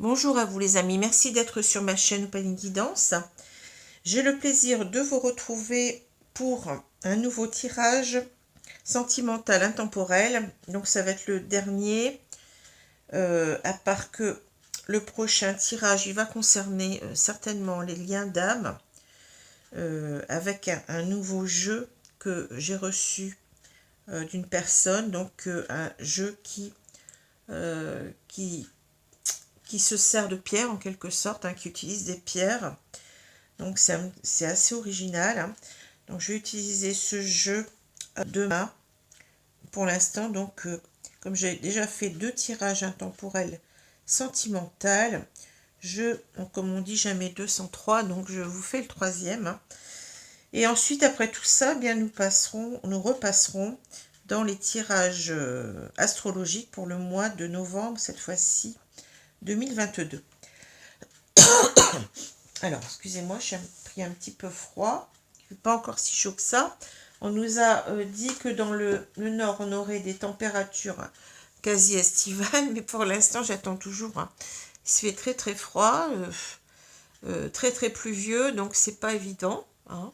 Bonjour à vous les amis, merci d'être sur ma chaîne Opaline Guidance. J'ai le plaisir de vous retrouver pour un nouveau tirage sentimental intemporel. Donc ça va être le dernier, à part que le prochain tirage il va concerner certainement les liens d'âme, avec un nouveau jeu que j'ai reçu d'une personne. Donc un jeu qui se sert de pierres en quelque sorte, qui utilise des pierres. Donc c'est assez original, hein. Donc je vais utiliser ce jeu demain pour l'instant. Donc comme j'ai déjà fait 2 tirages intemporels sentimental, comme on dit, jamais 2 sans 3, donc je vous fais le troisième, hein. Et ensuite, après tout ça, eh bien nous repasserons dans les tirages astrologiques pour le mois de novembre, cette fois-ci 2022. Alors, excusez-moi, j'ai pris un petit peu froid. Il ne fait pas encore si chaud que ça. On nous a dit que dans le nord, on aurait des températures quasi estivales, mais pour l'instant, j'attends toujours, hein. Il se fait très très froid, très très pluvieux, donc c'est pas évident, hein.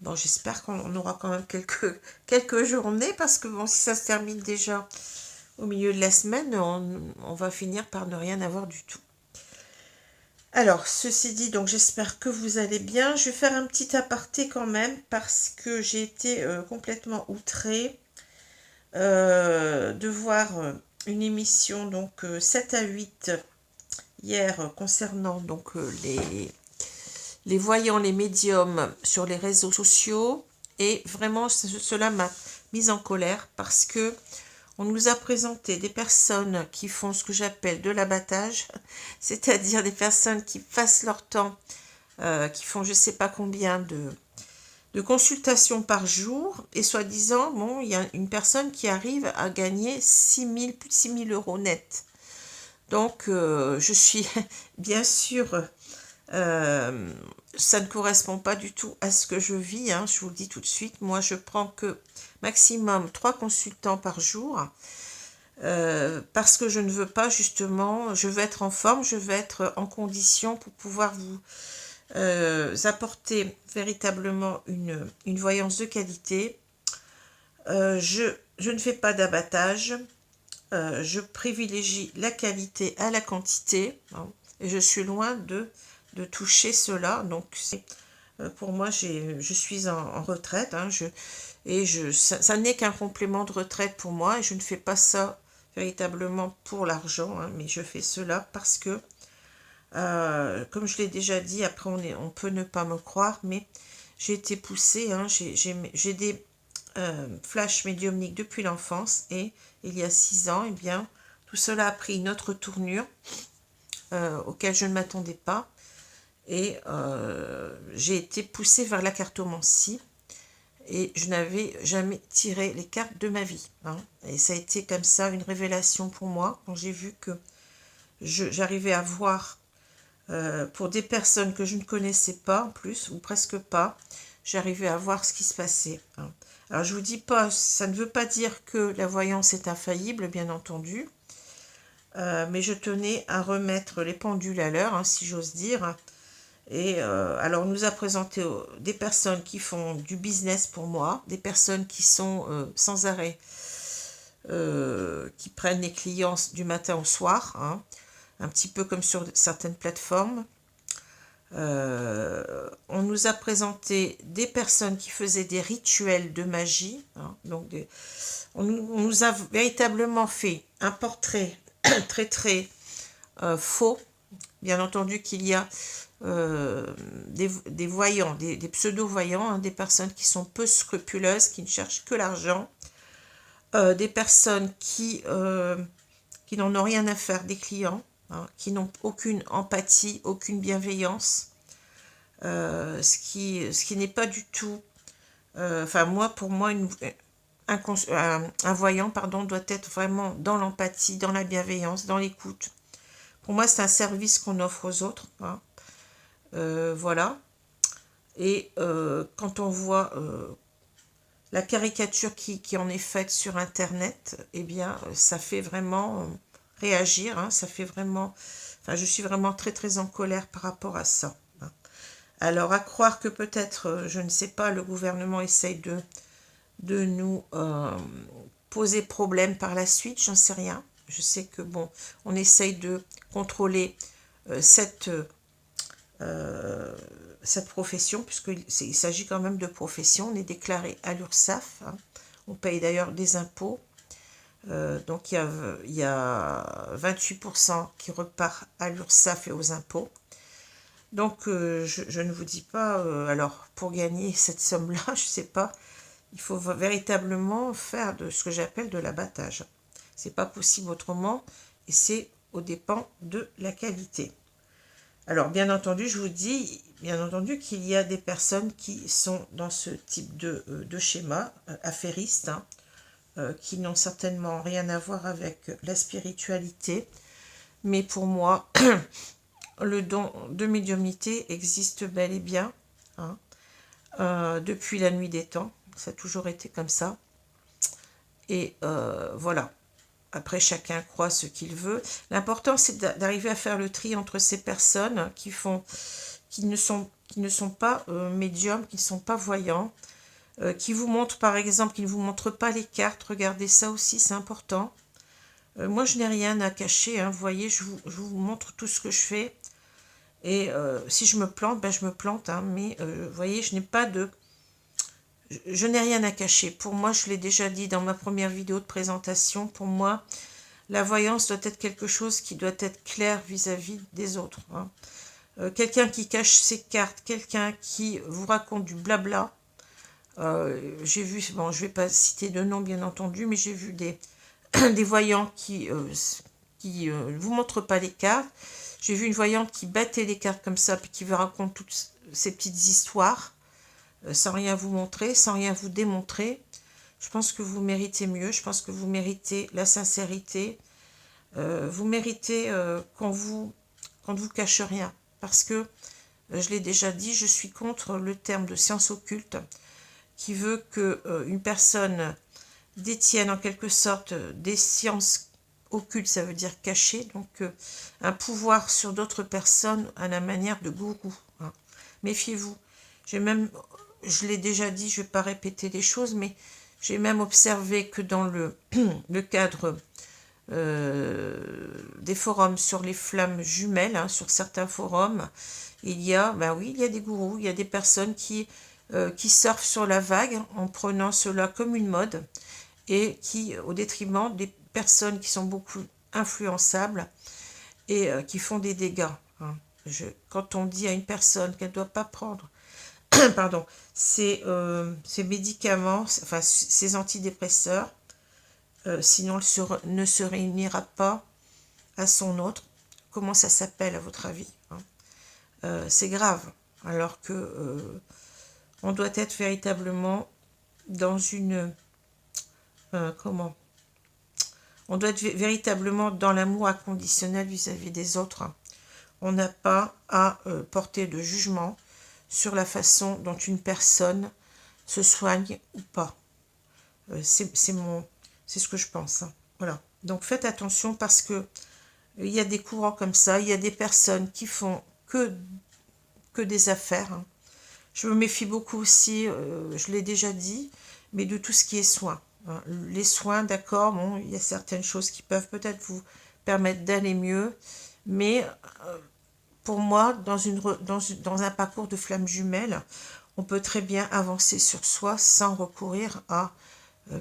Bon, j'espère qu'on aura quand même quelques journées, parce que bon, si ça se termine déjà au milieu de la semaine, on va finir par ne rien avoir du tout. Alors, ceci dit, donc j'espère que vous allez bien. Je vais faire un petit aparté quand même, parce que j'ai été complètement outrée de voir une émission, donc 7 à 8 hier, concernant donc les voyants, les médiums sur les réseaux sociaux. Et vraiment, cela m'a mise en colère, parce que on nous a présenté des personnes qui font ce que j'appelle de l'abattage, c'est-à-dire des personnes qui passent leur temps, qui font je ne sais pas combien de consultations par jour, et soi-disant, bon, il y a une personne qui arrive à gagner 6 000, plus de 6 000 euros net. Donc, je suis bien sûr, euh, ça ne correspond pas du tout à ce que je vis, hein, je vous le dis tout de suite. Moi, je prends que maximum 3 consultants par jour, parce que je ne veux pas, justement, je veux être en forme, je veux être en condition pour pouvoir vous apporter véritablement une voyance de qualité. Je ne fais pas d'abattage, je privilégie la qualité à la quantité, hein, et je suis loin de toucher cela. Donc pour moi, je suis en retraite, hein, ça n'est qu'un complément de retraite pour moi, et je ne fais pas ça véritablement pour l'argent, hein, mais je fais cela parce que, comme je l'ai déjà dit, après on peut ne pas me croire, mais j'ai été poussée, hein, j'ai des flashs médiumniques depuis l'enfance, et il y a 6 ans, eh bien, tout cela a pris une autre tournure auquel je ne m'attendais pas, et j'ai été poussée vers la cartomancie, et je n'avais jamais tiré les cartes de ma vie, hein. Et ça a été comme ça une révélation pour moi, quand j'ai vu que j'arrivais à voir, pour des personnes que je ne connaissais pas en plus, ou presque pas, j'arrivais à voir ce qui se passait, hein. Alors je vous dis pas, ça ne veut pas dire que la voyance est infaillible, bien entendu, mais je tenais à remettre les pendules à l'heure, hein, si j'ose dire. Et alors, on nous a présenté des personnes qui font du business pour moi, des personnes qui sont sans arrêt, qui prennent les clients du matin au soir, hein, un petit peu comme sur certaines plateformes. On nous a présenté des personnes qui faisaient des rituels de magie, hein, donc on nous a véritablement fait un portrait très très faux. Bien entendu qu'il y a des voyants, des pseudo-voyants, hein, des personnes qui sont peu scrupuleuses, qui ne cherchent que l'argent, des personnes qui n'en ont rien à faire des clients, hein, qui n'ont aucune empathie, aucune bienveillance, ce qui n'est pas du tout... Enfin, pour moi, un voyant, pardon, doit être vraiment dans l'empathie, dans la bienveillance, dans l'écoute. Pour moi, c'est un service qu'on offre aux autres, hein. Voilà. Et quand on voit la caricature qui en est faite sur Internet, eh bien, ça fait vraiment réagir, hein, ça fait vraiment... Enfin, je suis vraiment très très en colère par rapport à ça. Hein. Alors, à croire que peut-être, je ne sais pas, le gouvernement essaye de nous poser problème par la suite, j'en sais rien. Je sais que, bon, on essaye de contrôler cette profession, puisqu'il s'agit quand même de profession. On est déclaré à l'URSSAF, hein. On paye d'ailleurs des impôts. Donc il y a 28% qui repart à l'URSSAF et aux impôts. Donc je ne vous dis pas, alors pour gagner cette somme-là, je ne sais pas, il faut véritablement faire de ce que j'appelle de l'abattage. C'est pas possible autrement et c'est aux dépens de la qualité. Alors bien entendu, je vous dis, bien entendu qu'il y a des personnes qui sont dans ce type de schéma affairiste, hein, qui n'ont certainement rien à voir avec la spiritualité. Mais pour moi, le don de médiumnité existe bel et bien, hein, depuis la nuit des temps. Ça a toujours été comme ça. Et voilà. Après, chacun croit ce qu'il veut. L'important, c'est d'arriver à faire le tri entre ces personnes qui ne sont pas médiums, qui ne sont pas voyants, qui vous montrent, par exemple, qui ne vous montrent pas les cartes. Regardez ça aussi, c'est important. Moi, je n'ai rien à cacher, hein. Vous voyez, je vous montre tout ce que je fais. Et si je me plante, ben je me plante. Hein. Mais vous voyez, je n'ai rien à cacher. Pour moi, je l'ai déjà dit dans ma première vidéo de présentation, pour moi, la voyance doit être quelque chose qui doit être clair vis-à-vis des autres. Hein. Quelqu'un qui cache ses cartes, quelqu'un qui vous raconte du blabla. J'ai vu, bon, je ne vais pas citer de nom bien entendu, mais j'ai vu des voyants qui vous montrent pas les cartes. J'ai vu une voyante qui battait les cartes comme ça, puis qui vous raconte toutes ces petites histoires, sans rien vous montrer, sans rien vous démontrer. Je pense que vous méritez mieux, je pense que vous méritez la sincérité, vous méritez qu'on ne vous cache rien. Parce que, je l'ai déjà dit, je suis contre le terme de science occulte, qui veut qu'une personne détienne en quelque sorte des sciences occultes, ça veut dire cachées, donc un pouvoir sur d'autres personnes à la manière de gourou. Hein. Méfiez-vous. Je l'ai déjà dit, je ne vais pas répéter les choses, mais j'ai même observé que dans le cadre des forums sur les flammes jumelles, hein, sur certains forums, il y a des gourous, il y a des personnes qui surfent sur la vague en prenant cela comme une mode et qui, au détriment des personnes qui sont beaucoup influençables et qui font des dégâts. Hein. Quand on dit à une personne qu'elle ne doit pas prendre pardon, ces médicaments, enfin ces antidépresseurs, sinon elle ne se réunira pas à son autre. Comment ça s'appelle à votre avis, hein? C'est grave, alors que on doit être véritablement dans une... comment on doit être véritablement dans l'amour inconditionnel vis-à-vis des autres. On n'a pas à porter de jugement sur la façon dont une personne se soigne ou pas. C'est ce que je pense. Hein. Voilà. Donc faites attention parce que il y a des courants comme ça, il y a des personnes qui font que des affaires. Hein. Je me méfie beaucoup aussi, je l'ai déjà dit, mais de tout ce qui est soins. Hein. Les soins, d'accord, bon, il y a certaines choses qui peuvent peut-être vous permettre d'aller mieux, mais pour moi, dans un parcours de flammes jumelles, on peut très bien avancer sur soi sans recourir à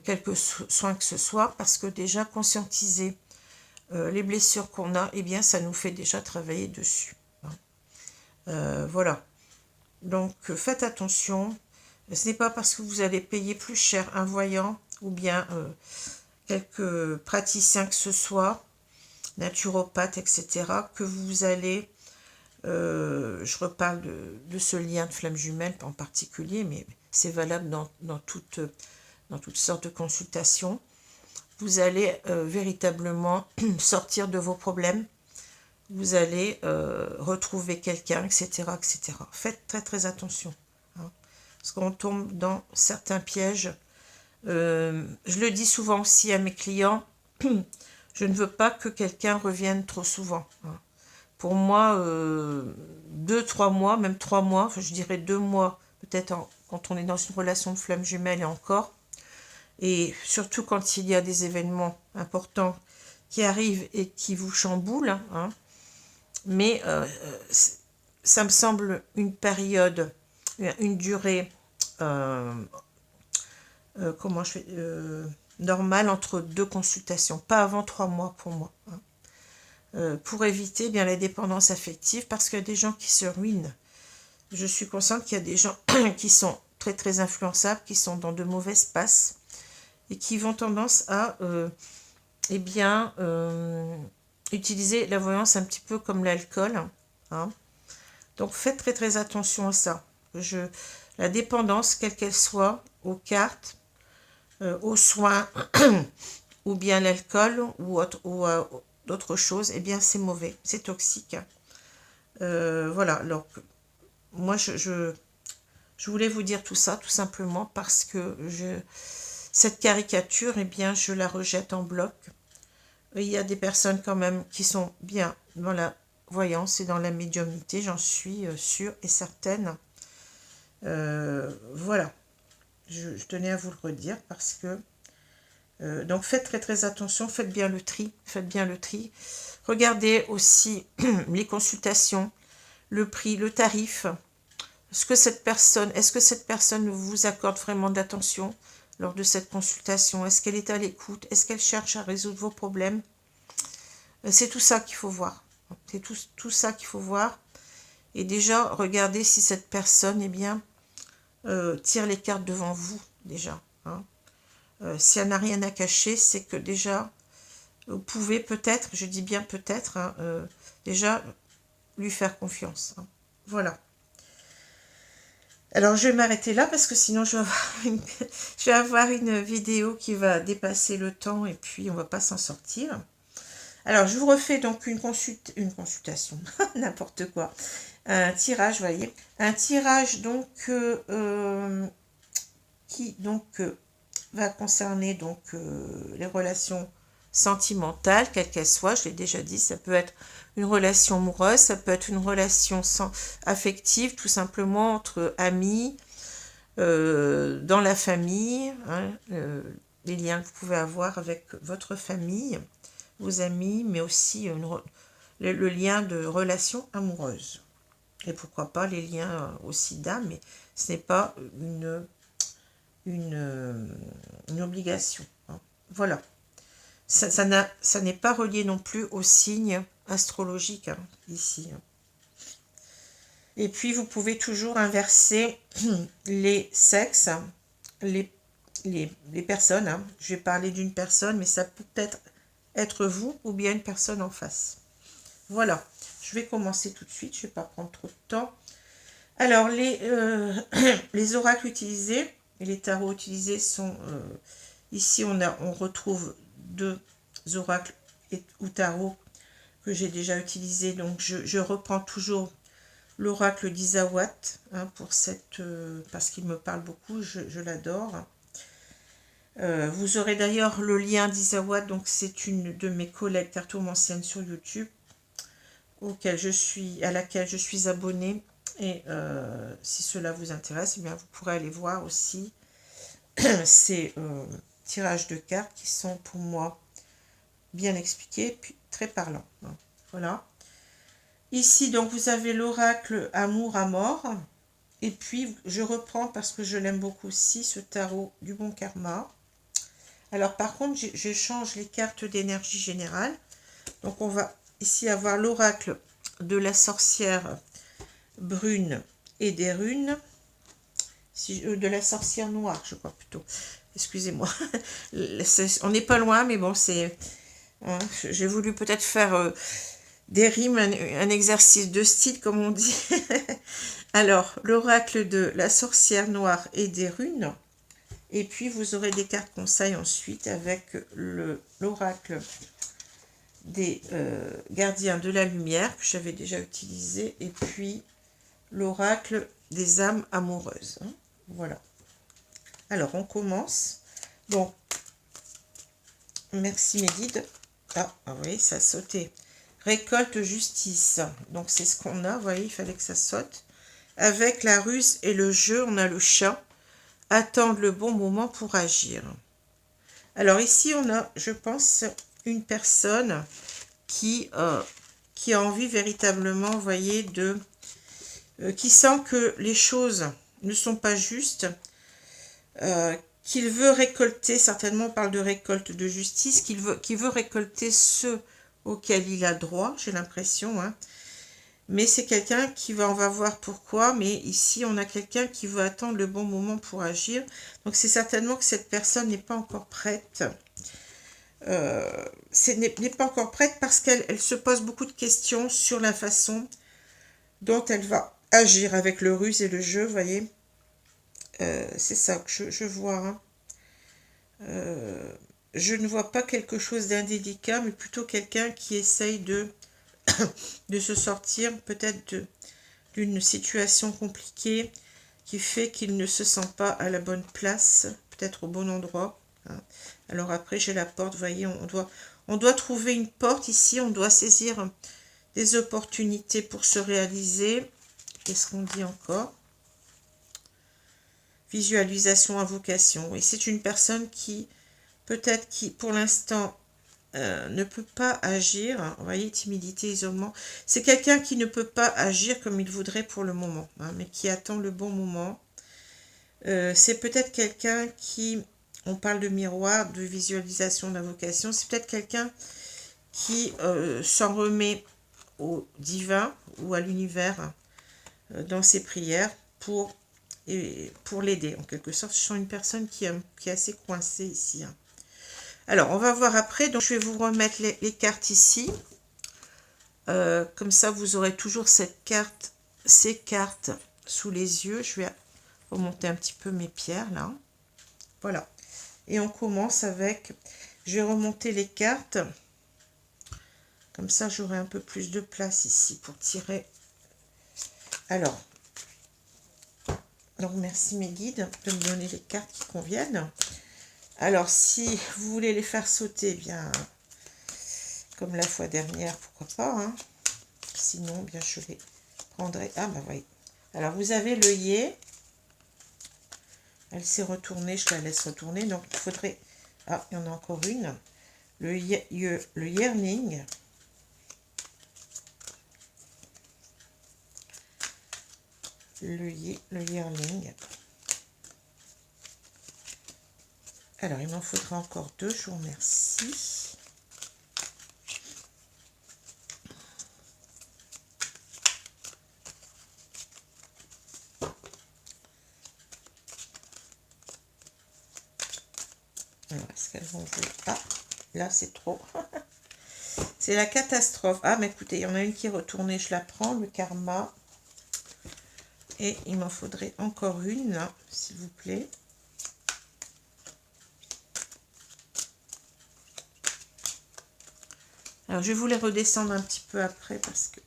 quelques soins que ce soit, parce que déjà conscientiser les blessures qu'on a, eh bien, ça nous fait déjà travailler dessus. Hein. Voilà. Donc, faites attention. Ce n'est pas parce que vous allez payer plus cher un voyant ou bien quelques praticiens que ce soit, naturopathes, etc., que vous allez... je reparle de ce lien de flamme jumelle en particulier, mais c'est valable dans toutes sortes de consultations. Vous allez véritablement sortir de vos problèmes. Vous allez retrouver quelqu'un, etc., etc. Faites très très attention. Hein, parce qu'on tombe dans certains pièges. Je le dis souvent aussi à mes clients. Je ne veux pas que quelqu'un revienne trop souvent. Hein. Pour moi, 2-3 mois, même 3 mois, enfin, je dirais 2 mois, peut-être quand on est dans une relation de flamme jumelle et encore. Et surtout quand il y a des événements importants qui arrivent et qui vous chamboulent. Hein. Mais ça me semble une période, une durée, comment je fais, normale entre 2 consultations, pas avant 3 mois pour moi. Hein. Pour éviter bien la dépendance affective, parce qu'il y a des gens qui se ruinent. Je suis consciente qu'il y a des gens qui sont très très influençables, qui sont dans de mauvaises passes et qui vont tendance à eh bien, utiliser la voyance un petit peu comme l'alcool. Hein. Donc faites très très attention à ça. La dépendance, quelle qu'elle soit, aux cartes, aux soins, ou bien l'alcool, ou d'autres choses, eh bien c'est mauvais, c'est toxique. Voilà, donc moi je voulais vous dire tout ça, tout simplement parce que cette caricature, eh bien je la rejette en bloc. Il y a des personnes quand même qui sont bien dans la voyance et dans la médiumnité, j'en suis sûre et certaine. Voilà, je tenais à vous le redire parce que donc faites très très attention, faites bien le tri, faites bien le tri. Regardez aussi les consultations, le prix, le tarif. Est-ce que cette personne vous accorde vraiment d'attention lors de cette consultation? Est-ce qu'elle est à l'écoute? Est-ce qu'elle cherche à résoudre vos problèmes? C'est tout ça qu'il faut voir. C'est tout ça qu'il faut voir. Et déjà, regardez si cette personne, eh bien, tire les cartes devant vous, déjà. Hein. Si elle n'a rien à cacher, c'est que déjà, vous pouvez peut-être, je dis bien peut-être, hein, déjà lui faire confiance. Hein. Voilà. Alors, je vais m'arrêter là parce que sinon, je vais avoir une vidéo qui va dépasser le temps et puis on ne va pas s'en sortir. Alors, je vous refais donc une consultation, n'importe quoi. Un tirage, voyez. Un tirage donc qui donc va concerner donc les relations sentimentales, quelles qu'elles soient. Je l'ai déjà dit, ça peut être une relation amoureuse, ça peut être une relation affective, tout simplement entre amis, dans la famille, hein, les liens que vous pouvez avoir avec votre famille, vos amis, mais aussi le lien de relation amoureuse. Et pourquoi pas les liens aussi d'âme, mais ce n'est pas une obligation. Hein. Voilà. Ça n'est pas relié non plus aux signes astrologiques, hein, ici. Hein. Et puis, vous pouvez toujours inverser les sexes, les personnes. Hein. Je vais parler d'une personne, mais ça peut être vous ou bien une personne en face. Voilà. Je vais commencer tout de suite. Je ne vais pas prendre trop de temps. Alors, les oracles utilisés et les tarots utilisés sont... ici, on retrouve 2 oracles ou tarots que j'ai déjà utilisés. Donc, je reprends toujours l'oracle d'Isawat, hein, parce qu'il me parle beaucoup, je l'adore. Vous aurez d'ailleurs le lien d'Isawat, donc c'est une de mes collègues cartomanciennes sur YouTube, à laquelle je suis abonnée. Et si cela vous intéresse, eh bien vous pourrez aller voir aussi ces tirages de cartes qui sont pour moi bien expliqués, puis très parlants. Hein. Voilà. Ici, donc, vous avez l'oracle Amour à mort. Et puis, je reprends parce que je l'aime beaucoup aussi, ce tarot du bon karma. Alors, par contre, je change les cartes d'énergie générale. Donc, on va ici avoir l'oracle de la sorcière brune et des runes. De la sorcière noire, je crois plutôt. Excusez-moi. On n'est pas loin, mais bon, c'est... Hein, j'ai voulu peut-être faire... des rimes, un exercice de style, comme on dit. Alors, l'oracle de la sorcière noire et des runes. Et puis, vous aurez des cartes conseils ensuite avec l'oracle des gardiens de la lumière, que j'avais déjà utilisé. Et puis, l'oracle des âmes amoureuses. Hein. Voilà. Alors, on commence. Bon, merci Médide. Ah, vous voyez, ça a sauté. Récolte justice. Donc, c'est ce qu'on a. Vous voyez, il fallait que ça saute. Avec la ruse et le jeu, on a le chat. Attendre le bon moment pour agir. Alors, ici, on a, je pense, une personne qui a envie véritablement, vous voyez, qui sent que les choses ne sont pas justes, qu'il veut récolter, certainement on parle de récolte de justice, qu'il veut récolter ce auquel il a droit, j'ai l'impression, hein. Mais c'est quelqu'un on va voir pourquoi, mais ici on a quelqu'un qui veut attendre le bon moment pour agir, donc c'est certainement que cette personne n'est pas encore prête. N'est pas encore prête parce qu'elle se pose beaucoup de questions sur la façon dont elle va agir avec le ruse et le jeu, vous voyez. C'est ça que je vois, hein. Je ne vois pas quelque chose d'indélicat, mais plutôt quelqu'un qui essaye de se sortir peut-être d'une situation compliquée qui fait qu'il ne se sent pas à la bonne place, peut-être au bon endroit, hein. Alors après, j'ai la porte, vous voyez, on doit trouver une porte ici, on doit saisir des opportunités pour se réaliser. Qu'est-ce qu'on dit encore? Visualisation, invocation. Et c'est une personne qui, peut-être, qui pour l'instant ne peut pas agir. Vous voyez, timidité, isolement. C'est quelqu'un qui ne peut pas agir comme il voudrait pour le moment, hein, mais qui attend le bon moment. C'est peut-être quelqu'un qui, on parle de miroir, de visualisation, d'invocation, c'est peut-être quelqu'un qui s'en remet au divin ou à l'univers dans ses prières pour l'aider, en quelque sorte. Je sens une personne qui est assez coincée ici, hein. Alors, on va voir après. Donc, je vais vous remettre les cartes ici. Comme ça, vous aurez toujours ces cartes sous les yeux. Je vais remonter un petit peu mes pierres, là. Voilà. Et on commence avec... Je vais remonter les cartes. Comme ça, j'aurai un peu plus de place ici pour tirer. Alors, donc merci mes guides de me donner les cartes qui conviennent. Alors, si vous voulez les faire sauter, bien, comme la fois dernière, pourquoi pas, hein. Sinon, bien, je les prendrai. Ah, bah oui. Alors, vous avez l'œillet. Elle s'est retournée, je la laisse retourner. Donc, il faudrait... Ah, il y en a encore une. Le yearning. Le yearling. Alors, il m'en faudra encore deux, je vous remercie. Alors, est-ce qu'elles vont jouer? Ah, là, c'est trop. C'est la catastrophe. Ah, mais écoutez, il y en a une qui est retournée, je la prends, le karma. Et il m'en faudrait encore une, là, s'il vous plaît. Alors, je vais vous les redescendre un petit peu après parce que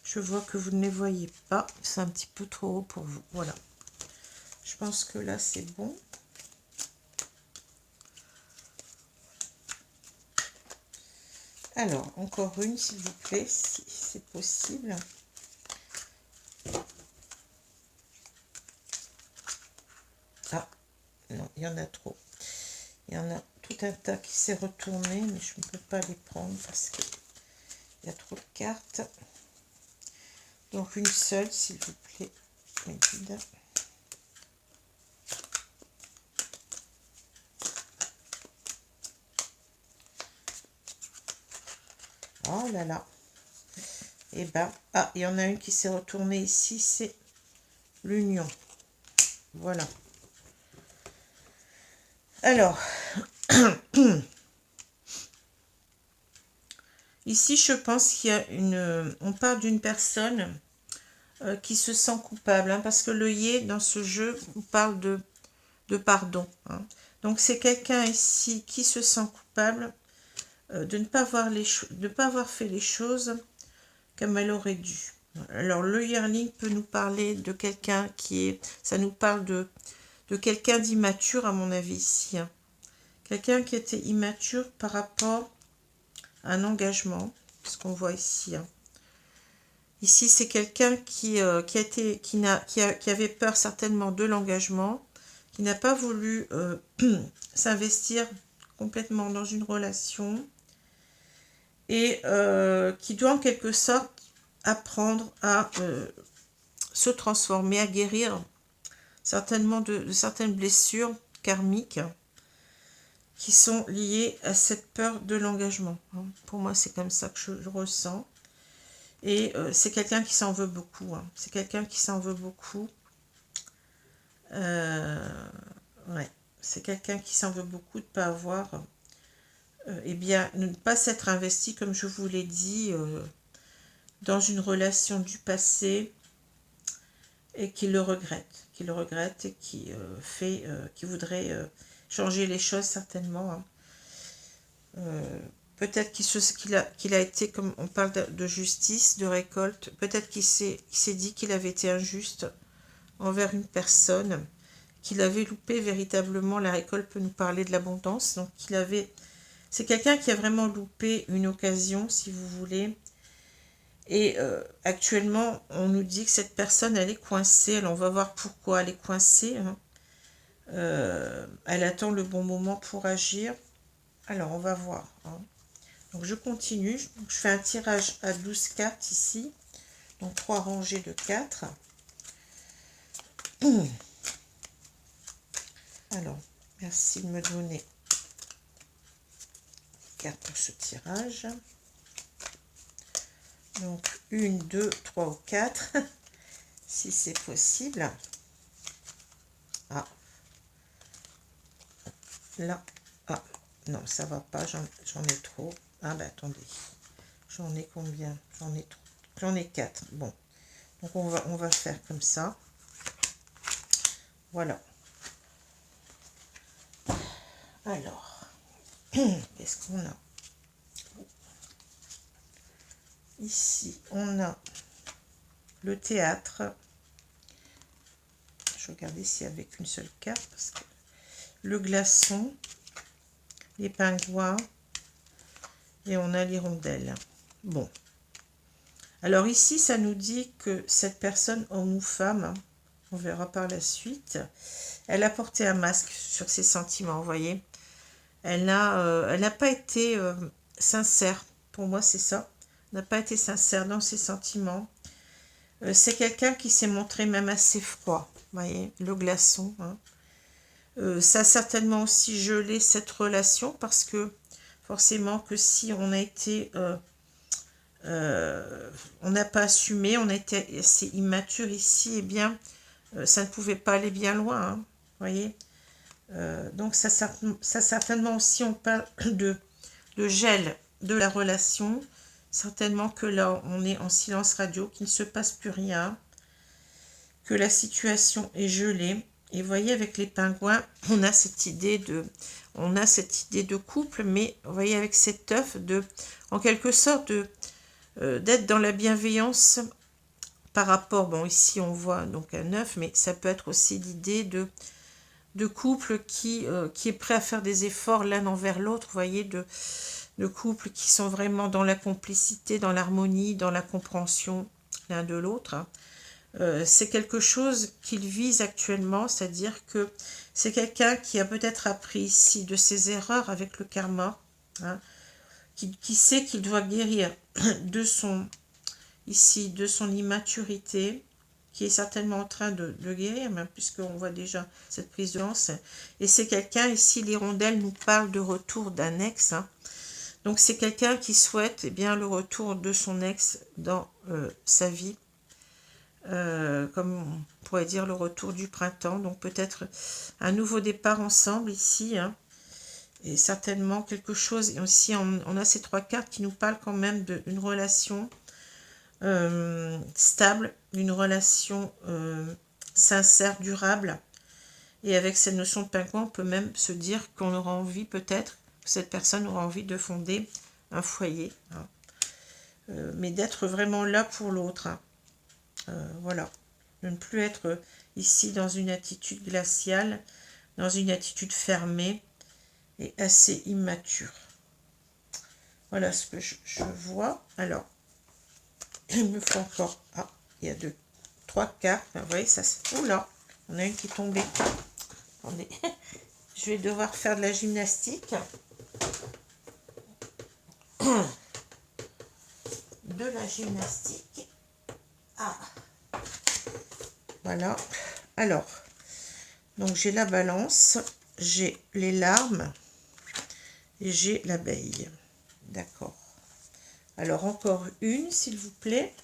je vois que vous ne les voyez pas. C'est un petit peu trop haut pour vous. Voilà. Je pense que là, c'est bon. Alors, encore une, s'il vous plaît, si c'est possible. Ah, non, il y en a trop. Il y en a tout un tas qui s'est retourné, mais je ne peux pas les prendre parce qu'il y a trop de cartes. Donc, une seule, s'il vous plaît, mes guides. Oh là là. Et ben, ah, il y en a une qui s'est retournée ici, c'est l'union. Voilà. Alors, ici, je pense qu'il y a on parle d'une personne qui se sent coupable, hein, parce que l'œillet, dans ce jeu, on parle de pardon, hein. Donc, c'est quelqu'un ici qui se sent coupable de ne pas avoir fait les choses comme elle aurait dû. Alors, le yearling peut nous parler de quelqu'un ça nous parle de quelqu'un d'immature, à mon avis, ici, hein. Quelqu'un qui était immature par rapport un engagement, ce qu'on voit ici. Hein. Ici, c'est quelqu'un qui avait peur certainement de l'engagement, qui n'a pas voulu s'investir complètement dans une relation et qui doit en quelque sorte apprendre à se transformer, à guérir certainement de certaines blessures karmiques qui sont liées à cette peur de l'engagement. Pour moi, c'est comme ça que je le ressens. Et c'est quelqu'un qui s'en veut beaucoup. Hein. C'est quelqu'un qui s'en veut beaucoup. Ouais. C'est quelqu'un qui s'en veut beaucoup de ne pas avoir... eh bien, ne pas s'être investi, comme je vous l'ai dit, dans une relation du passé et qui le regrette. Et qui voudrait changer les choses certainement. Hein. Peut-être qu'il a été, comme on parle de justice, de récolte, peut-être qu'il s'est dit qu'il avait été injuste envers une personne, qu'il avait loupé véritablement. La récolte peut nous parler de l'abondance, donc c'est quelqu'un qui a vraiment loupé une occasion, si vous voulez. Et actuellement, on nous dit que cette personne, elle est coincée. Alors, on va voir pourquoi elle est coincée. Hein. Elle attend le bon moment pour agir. Alors, on va voir. Hein. Donc, je continue. Donc, je fais un tirage à 12 cartes ici. Donc, 3 rangées de 4. Alors, merci de me donner des cartes pour ce tirage. Donc, 1, 2, 3 ou 4, si c'est possible. Ah. Là. Ah. Non, ça va pas, j'en ai trop. Ah, ben attendez. J'en ai combien? J'en ai 4. Bon. Donc, on va faire comme ça. Voilà. Alors, qu'est-ce qu'on a? Ici, on a le théâtre. Je vais regarder s'il n'y avait qu'une seule carte. Parce que le glaçon, les pingouins et on a l'hirondelle. Bon. Alors ici, ça nous dit que cette personne, homme ou femme, on verra par la suite, elle a porté un masque sur ses sentiments, vous voyez. Elle n'a pas été sincère. Pour moi, c'est ça. Elle n'a pas été sincère dans ses sentiments. C'est quelqu'un qui s'est montré même assez froid. Vous voyez, le glaçon. Hein. Ça a certainement aussi gelé cette relation parce que forcément que si on a été... on n'a pas assumé, on a été assez immature ici, eh bien, ça ne pouvait pas aller bien loin. Hein, vous voyez. Donc ça certainement aussi, on parle de gel de la relation. Certainement que là, on est en silence radio, qu'il ne se passe plus rien, que la situation est gelée. Et vous voyez, avec les pingouins, on a cette idée de couple, mais vous voyez, avec cet œuf, en quelque sorte, d'être dans la bienveillance par rapport, bon, ici on voit donc un œuf, mais ça peut être aussi l'idée de couple qui est prêt à faire des efforts l'un envers l'autre, vous voyez, de couples qui sont vraiment dans la complicité, dans l'harmonie, dans la compréhension l'un de l'autre. C'est quelque chose qu'il vise actuellement, c'est-à-dire que c'est quelqu'un qui a peut-être appris ici de ses erreurs avec le karma, hein, qui sait qu'il doit guérir de son immaturité, qui est certainement en train de guérir, même puisqu'on voit déjà cette prise de lance. Et c'est quelqu'un, ici l'hirondelle nous parle de retour d'un ex, hein. Donc c'est quelqu'un qui souhaite bien le retour de son ex dans sa vie, comme on pourrait dire le retour du printemps, donc peut-être un nouveau départ ensemble ici, hein, et certainement quelque chose, et aussi on a ces 3 cartes qui nous parlent quand même d'une relation stable, une relation sincère, durable, et avec cette notion de pingouin, on peut même se dire qu'on aura envie peut-être, cette personne aura envie de fonder un foyer, hein. Mais d'être vraiment là pour l'autre, hein. Voilà, de ne plus être ici dans une attitude glaciale, dans une attitude fermée et assez immature. Voilà ce que je vois. Alors, il me faut encore... Ah, il y a 3 cartes. Vous voyez, ça... Oula, on a une qui est tombée. Attendez. Je vais devoir faire de la gymnastique. De la gymnastique. Ah. Voilà. Alors, donc j'ai la balance, j'ai les larmes et j'ai l'abeille. D'accord. Alors, encore une, s'il vous plaît.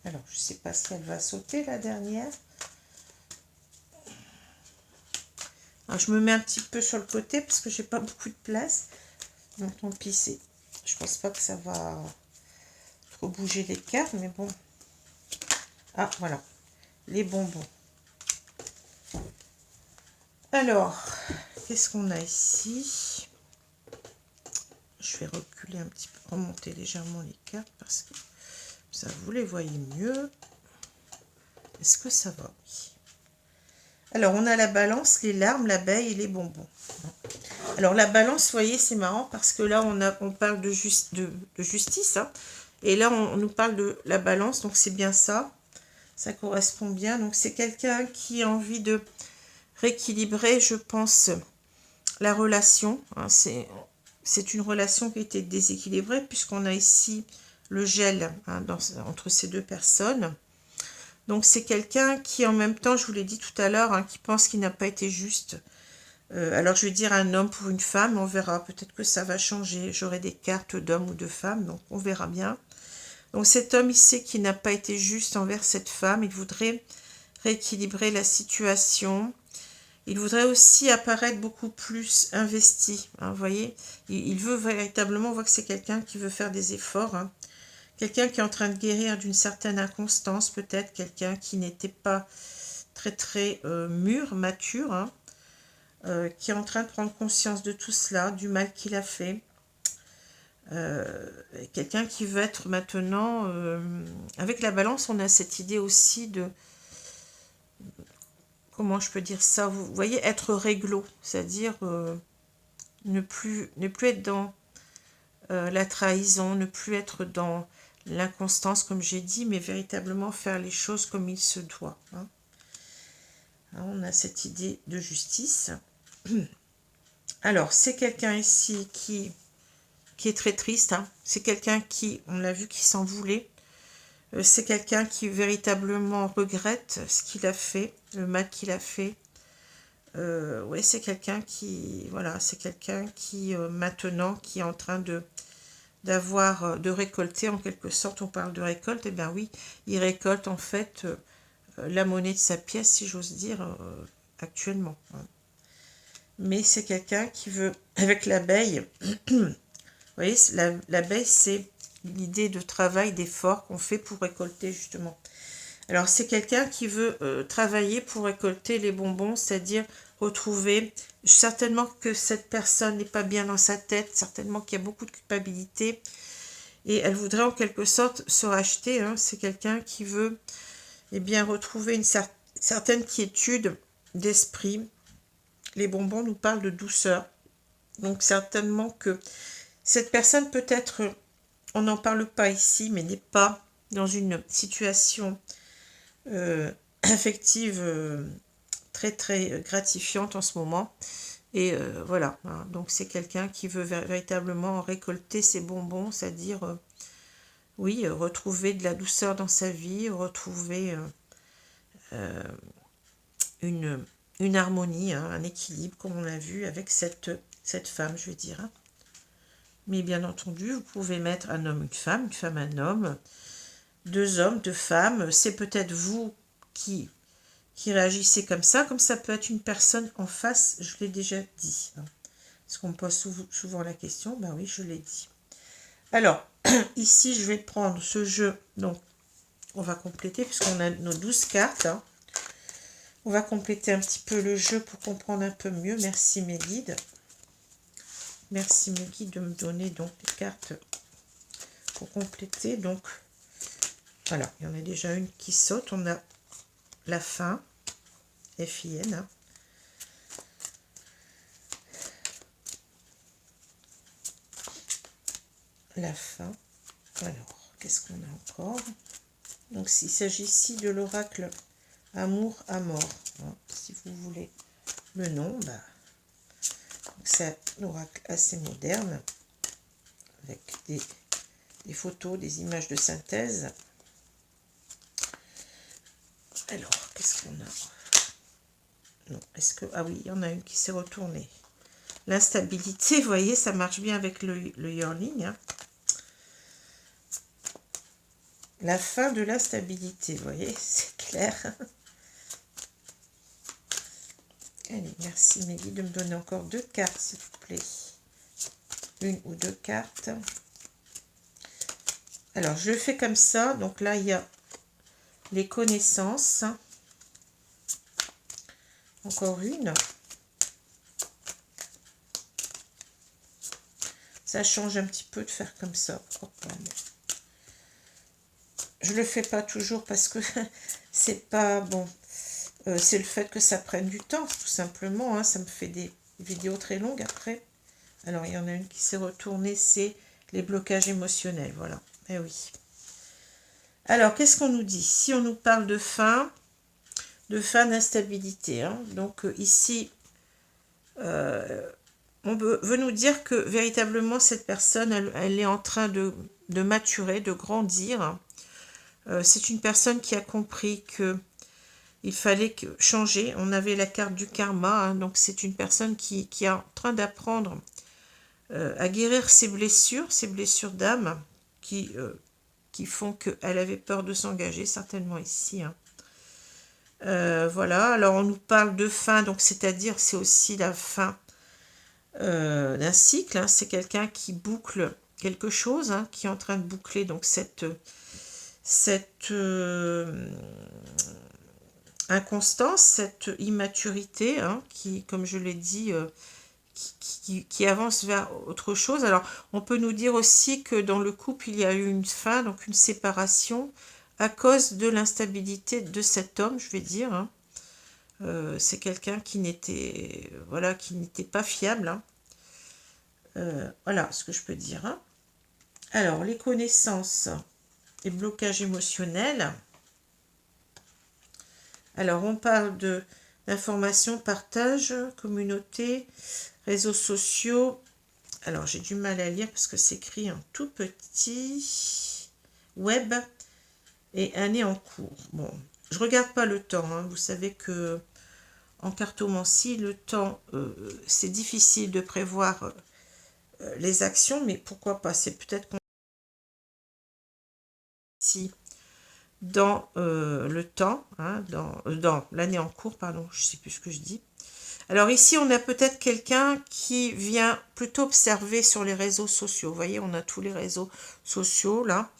Alors, je ne sais pas si elle va sauter, la dernière. Alors, je me mets un petit peu sur le côté parce que j'ai pas beaucoup de place. Donc, tant pis, je pense pas que ça va trop bouger les cartes, mais bon. Ah, voilà. Les bonbons. Alors, qu'est-ce qu'on a ici? Je vais reculer un petit peu, remonter légèrement les cartes parce que ça, vous les voyez mieux. Est-ce que ça va? Oui. Alors, on a la balance, les larmes, l'abeille et les bonbons. Alors, la balance, vous voyez, c'est marrant parce que là, on parle de justice. Hein, et là, on nous parle de la balance, donc c'est bien ça. Ça correspond bien. Donc, c'est quelqu'un qui a envie de rééquilibrer, je pense, la relation. Hein, c'est une relation qui a été déséquilibrée puisqu'on a ici le gel hein, entre ces deux personnes. Donc c'est quelqu'un qui en même temps, je vous l'ai dit tout à l'heure, hein, qui pense qu'il n'a pas été juste. Alors je vais dire un homme pour une femme, on verra, peut-être que ça va changer. J'aurai des cartes d'hommes ou de femmes, donc on verra bien. Donc cet homme, il sait qu'il n'a pas été juste envers cette femme, il voudrait rééquilibrer la situation. Il voudrait aussi apparaître beaucoup plus investi, hein, vous voyez. Il veut véritablement, on voit que c'est quelqu'un qui veut faire des efforts, hein. Quelqu'un qui est en train de guérir d'une certaine inconstance, peut-être, quelqu'un qui n'était pas très mûr, mature, hein, qui est en train de prendre conscience de tout cela, du mal qu'il a fait. Quelqu'un qui veut être maintenant... avec la balance, on a cette idée aussi de... Comment je peux dire ça? Vous voyez, être réglo, c'est-à-dire ne plus être dans la trahison, ne plus être dans l'inconstance, comme j'ai dit, mais véritablement faire les choses comme il se doit. Hein. On a cette idée de justice. Alors, c'est quelqu'un ici qui est très triste. Hein. C'est quelqu'un qui, on l'a vu, qui s'en voulait. C'est quelqu'un qui véritablement regrette ce qu'il a fait, le mal qu'il a fait. Oui, c'est quelqu'un qui, voilà, c'est quelqu'un qui maintenant, qui est en train de récolter en quelque sorte. On parle de récolte, et bien oui, il récolte en fait la monnaie de sa pièce, si j'ose dire, actuellement. Hein. Mais c'est quelqu'un qui veut, avec l'abeille, vous voyez, l'abeille, c'est l'idée de travail, d'effort qu'on fait pour récolter justement. Alors, c'est quelqu'un qui veut travailler pour récolter les bonbons, c'est-à-dire retrouver... Certainement que cette personne n'est pas bien dans sa tête, certainement qu'il y a beaucoup de culpabilité, et elle voudrait en quelque sorte se racheter. Hein. C'est quelqu'un qui veut bien retrouver une certaine quiétude d'esprit. Les bonbons nous parlent de douceur. Donc, certainement que cette personne peut-être, on n'en parle pas ici, mais n'est pas dans une situation... affective très gratifiante en ce moment. Et voilà, hein. Donc c'est quelqu'un qui veut véritablement récolter ses bonbons, c'est-à-dire, oui, retrouver de la douceur dans sa vie, retrouver une harmonie, hein, un équilibre, comme on l'a vu avec cette femme, je vais dire. Hein. Mais bien entendu, vous pouvez mettre un homme, une femme, un homme, 2 hommes, 2 femmes. C'est peut-être vous qui réagissez comme ça peut être une personne en face, je l'ai déjà dit. Hein. Parce qu'on me pose souvent la question, ben oui, je l'ai dit. Alors, ici, je vais prendre ce jeu, donc on va compléter, puisqu'on a nos 12 cartes. Hein. On va compléter un petit peu le jeu pour comprendre un peu mieux. Merci mes guides. Merci mes guides de me donner donc les cartes pour compléter. Donc voilà, il y en a déjà une qui saute. On a la fin, FIN. Hein. La fin. Alors, qu'est-ce qu'on a encore? Donc il s'agit ici de l'oracle Amour à mort. Hein. Si vous voulez le nom, bah, c'est un oracle assez moderne avec des photos, des images de synthèse. Alors, qu'est-ce qu'on a? Non, est-ce que... Ah oui, il y en a une qui s'est retournée. L'instabilité, vous voyez, ça marche bien avec le yearning. Hein. La fin de l'instabilité, vous voyez, c'est clair. Allez, merci Mélie de me donner encore 2 cartes, s'il vous plaît. Une ou 2 cartes. Alors, je le fais comme ça. Donc là, il y a les connaissances. Encore une. Ça change un petit peu de faire comme ça. Pourquoi pas, mais... Je le fais pas toujours parce que c'est pas bon. C'est le fait que ça prenne du temps, tout simplement. Hein. Ça me fait des vidéos très longues après. Alors, il y en a une qui s'est retournée, c'est les blocages émotionnels. Voilà. Eh oui. Alors, qu'est-ce qu'on nous dit? Si on nous parle de fin d'instabilité. Hein. Donc, ici, on veut nous dire que véritablement, cette personne, elle est en train de maturer, de grandir. C'est une personne qui a compris que il fallait changer. On avait la carte du karma, hein, donc c'est une personne qui est en train d'apprendre à guérir ses blessures d'âme qui font qu'elle avait peur de s'engager, certainement ici. Hein. Voilà, alors on nous parle de fin, donc c'est-à-dire c'est aussi la fin d'un cycle. Hein. C'est quelqu'un qui boucle quelque chose, hein, qui est en train de boucler donc cette inconstance, cette immaturité, hein, qui, comme je l'ai dit, qui avance vers autre chose. Alors, on peut nous dire aussi que dans le couple, il y a eu une fin, donc une séparation, à cause de l'instabilité de cet homme, je vais dire. Hein. C'est quelqu'un qui n'était voilà, qui n'était pas fiable. Hein. Voilà ce que je peux dire. Hein. Alors, les connaissances et blocages émotionnels. Alors, on parle d'information, partage, communauté, réseaux sociaux. Alors, j'ai du mal à lire parce que c'est écrit en tout petit. Web et année en cours. Bon, je regarde pas le temps. Hein. Vous savez que en cartomancie, le temps, c'est difficile de prévoir les actions, mais pourquoi pas? C'est peut-être qu'on si dans le temps, hein, dans l'année en cours, pardon, je sais plus ce que je dis. Alors ici, on a peut-être quelqu'un qui vient plutôt observer sur les réseaux sociaux. Vous voyez, on a tous les réseaux sociaux là.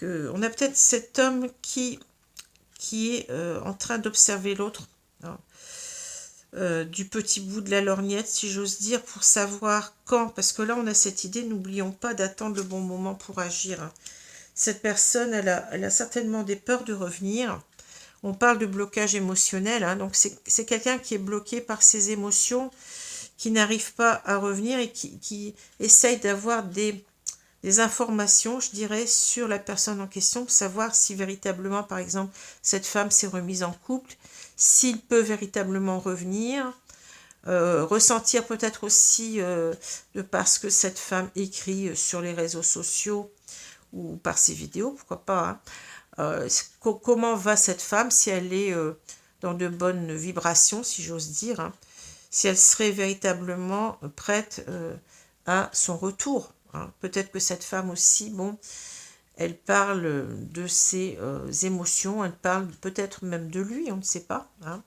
On a peut-être cet homme qui est en train d'observer l'autre, hein, du petit bout de la lorgnette, si j'ose dire, pour savoir quand. Parce que là, on a cette idée, n'oublions pas d'attendre le bon moment pour agir. Hein. Cette personne, elle a certainement des peurs de revenir. On parle de blocage émotionnel, hein, donc c'est quelqu'un qui est bloqué par ses émotions, qui n'arrive pas à revenir et qui essaye d'avoir des informations, je dirais, sur la personne en question, pour savoir si véritablement, par exemple, cette femme s'est remise en couple, s'il peut véritablement revenir, ressentir peut-être aussi, de parce que cette femme écrit sur les réseaux sociaux ou par ses vidéos, pourquoi pas, hein, comment va cette femme, si elle est dans de bonnes vibrations, si j'ose dire, hein, si elle serait véritablement prête à son retour. Hein. Peut-être que cette femme aussi, bon, elle parle de ses émotions, elle parle peut-être même de lui, on ne sait pas. Hein.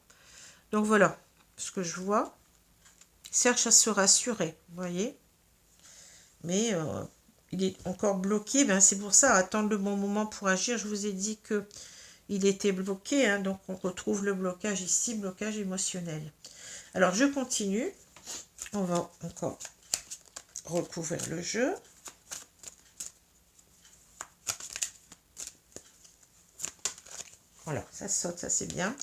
Donc voilà, ce que je vois, cherche à se rassurer, vous voyez. Mais il est encore bloqué, ben c'est pour ça, attendre le bon moment pour agir. Je vous ai dit que il était bloqué, hein, donc on retrouve le blocage ici, blocage émotionnel. Alors je continue, on va encore recouvrir le jeu. Voilà, ça saute, ça c'est bien.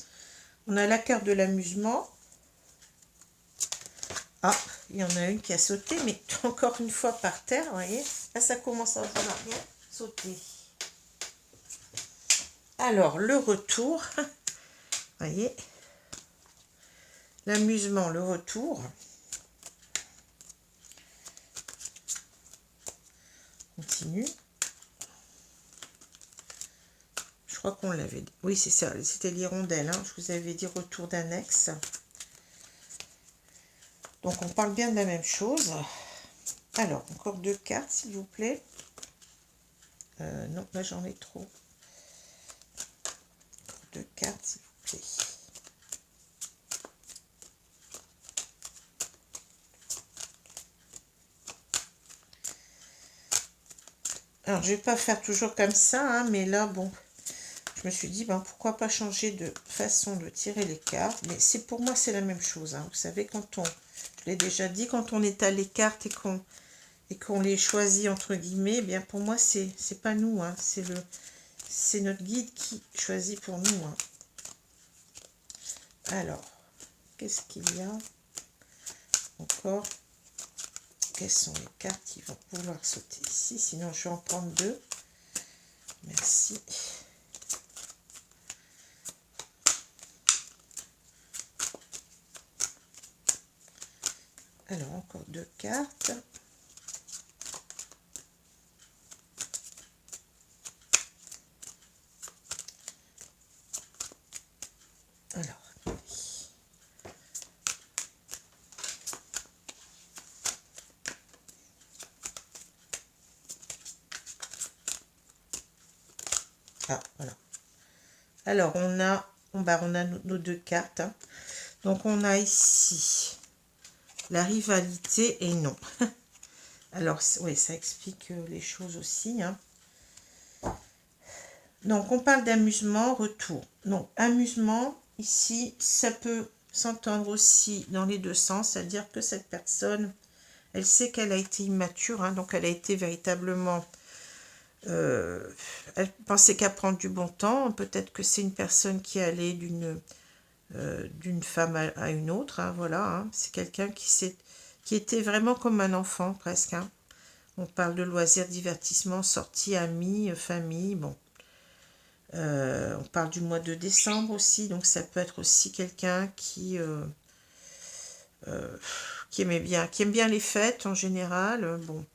On a la carte de l'amusement. Ah, il y en a une qui a sauté, mais encore une fois par terre, vous voyez. Là, ça commence à vouloir bien sauter. Alors, le retour, vous voyez, l'amusement, le retour. Continue. Je crois qu'on l'avait dit. Oui, c'est ça, c'était l'hirondelle. Hein. Je vous avais dit retour d'annexe. Donc, on parle bien de la même chose. Alors, encore 2 cartes, s'il vous plaît. Non, là, j'en ai trop. Encore 2 cartes, s'il vous plaît. Alors, je vais pas faire toujours comme ça, hein, mais là, bon, je me suis dit, ben, pourquoi pas changer de façon de tirer les cartes. Mais c'est pour moi, c'est la même chose. Hein. Vous savez, quand on, je l'ai déjà dit, quand on étale les cartes et qu'on les choisit, entre guillemets, eh bien, pour moi, c'est pas nous. Hein, c'est notre guide qui choisit pour nous. Hein. Alors, qu'est-ce qu'il y a encore? Quelles sont les cartes qui vont vouloir sauter ici? Sinon, je vais en prendre 2. Merci. Alors, encore 2 cartes. Alors, ah, voilà. Alors, on a nos 2 cartes. Hein. Donc, on a ici la rivalité et non. Alors, oui, ça explique les choses aussi. Hein. Donc, on parle d'amusement, retour. Donc, amusement, ici, ça peut s'entendre aussi dans les deux sens, c'est-à-dire que cette personne, elle sait qu'elle a été immature, hein, donc elle a été véritablement... elle pensait qu'à prendre du bon temps. Peut-être que c'est une personne qui allait d'une femme à une autre. Hein, voilà, hein. C'est quelqu'un qui était vraiment comme un enfant presque. Hein. On parle de loisirs, divertissements, sorties, amis, famille. Bon, on parle du mois de décembre aussi. Donc ça peut être aussi quelqu'un qui aime bien les fêtes en général. Bon.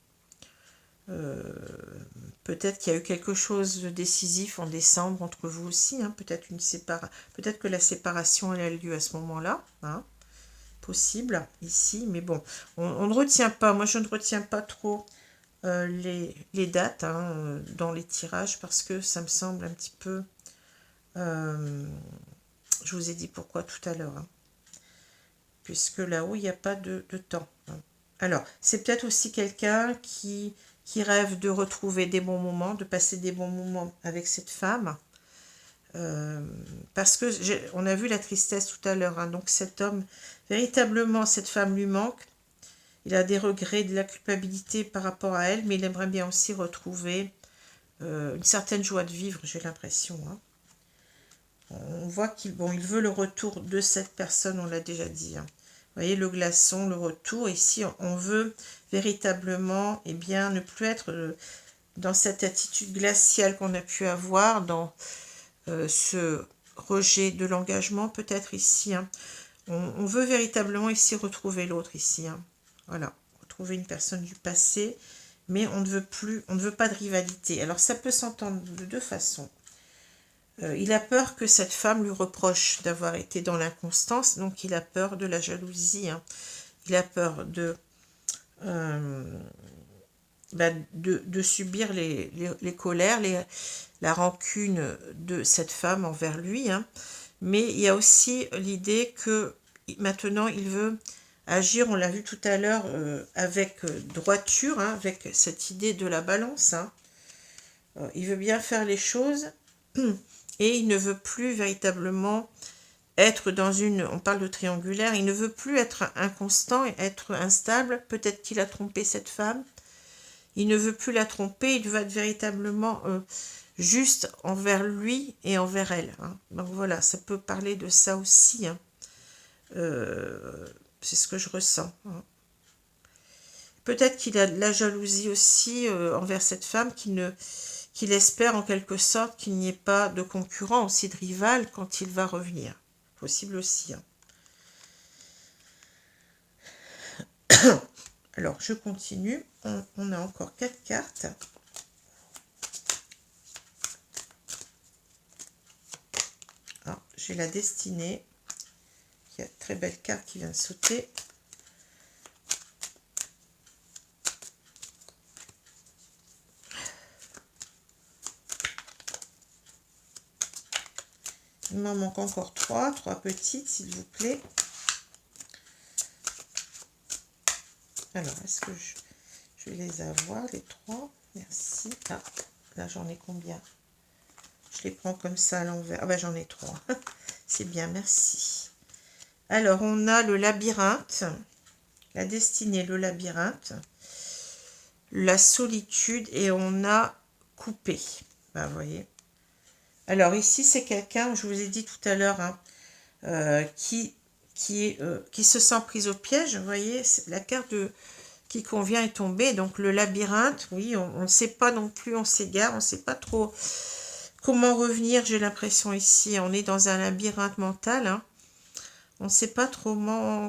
Peut-être qu'il y a eu quelque chose de décisif en décembre entre vous aussi, hein, peut-être peut-être que la séparation elle a lieu à ce moment-là, hein, possible ici, mais bon, on ne retient pas, moi je ne retiens pas trop les dates hein, dans les tirages parce que ça me semble un petit peu, je vous ai dit pourquoi tout à l'heure, hein, puisque là-haut il n'y a pas de temps. Hein. Alors, c'est peut-être aussi quelqu'un qui rêve de retrouver des bons moments, de passer des bons moments avec cette femme. Parce que on a vu la tristesse tout à l'heure. Hein, donc cet homme, véritablement, cette femme lui manque. Il a des regrets, de la culpabilité par rapport à elle, mais il aimerait bien aussi retrouver une certaine joie de vivre, j'ai l'impression. Hein. On voit qu'il il veut le retour de cette personne, on l'a déjà dit. Hein. Vous voyez, le glaçon, le retour. Ici, on veut véritablement ne plus être dans cette attitude glaciale qu'on a pu avoir, dans ce rejet de l'engagement, peut-être ici. Hein. On veut véritablement ici retrouver l'autre ici. Hein. Voilà, retrouver une personne du passé, mais on ne veut pas de rivalité. Alors, ça peut s'entendre de 2 façons. Il a peur que cette femme lui reproche d'avoir été dans l'inconstance, donc il a peur de la jalousie, hein. Il a peur de subir les colères, la rancune de cette femme envers lui. Hein. Mais il y a aussi l'idée que maintenant il veut agir, on l'a vu tout à l'heure, avec droiture, hein, avec cette idée de la balance. Hein. Il veut bien faire les choses et il ne veut plus véritablement être dans une... On parle de triangulaire, il ne veut plus être inconstant, être instable. Peut-être qu'il a trompé cette femme. Il ne veut plus la tromper, il veut être véritablement juste envers lui et envers elle. Hein. Donc voilà, ça peut parler de ça aussi. Hein. C'est ce que je ressens. Hein. Peut-être qu'il a de la jalousie aussi envers cette femme, qu'il espère en quelque sorte qu'il n'y ait pas de concurrent, aussi de rival quand il va revenir. Possible aussi. Hein. Alors, je continue. On a encore 4 cartes. Ah, j'ai la destinée. Il y a une très belle carte qui vient de sauter. Il m'en manque encore 3 petites, s'il vous plaît. Alors, est-ce que je vais les avoir, les 3? Merci. Ah, là, j'en ai combien? Je les prends comme ça à l'envers. Ah ben, j'en ai 3. C'est bien, merci. Alors, on a le labyrinthe, la destinée, le labyrinthe, la solitude et on a coupé. Ben, vous voyez. Alors, ici, c'est quelqu'un, je vous ai dit tout à l'heure, hein, qui se sent prise au piège. Vous voyez, la carte qui convient est tombée. Donc, le labyrinthe, oui, on ne sait pas non plus, on s'égare, on ne sait pas trop comment revenir. J'ai l'impression ici, on est dans un labyrinthe mental, hein. On ne sait pas trop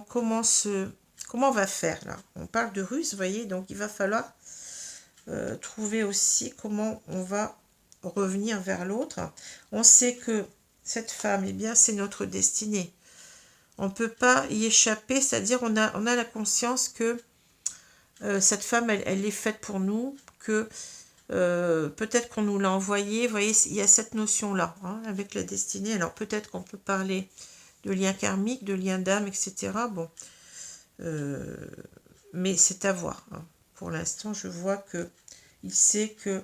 comment on va faire là. On parle de ruse, vous voyez, donc il va falloir trouver aussi comment on va revenir vers l'autre. On sait que cette femme, eh bien, c'est notre destinée. On ne peut pas y échapper, c'est-à-dire on a la conscience que cette femme, elle est faite pour nous, que peut-être qu'on nous l'a envoyée. Vous voyez, il y a cette notion-là, hein, avec la destinée. Alors peut-être qu'on peut parler de liens karmiques, de liens d'âme, etc. Bon, mais c'est à voir. Hein. Pour l'instant, je vois que il sait que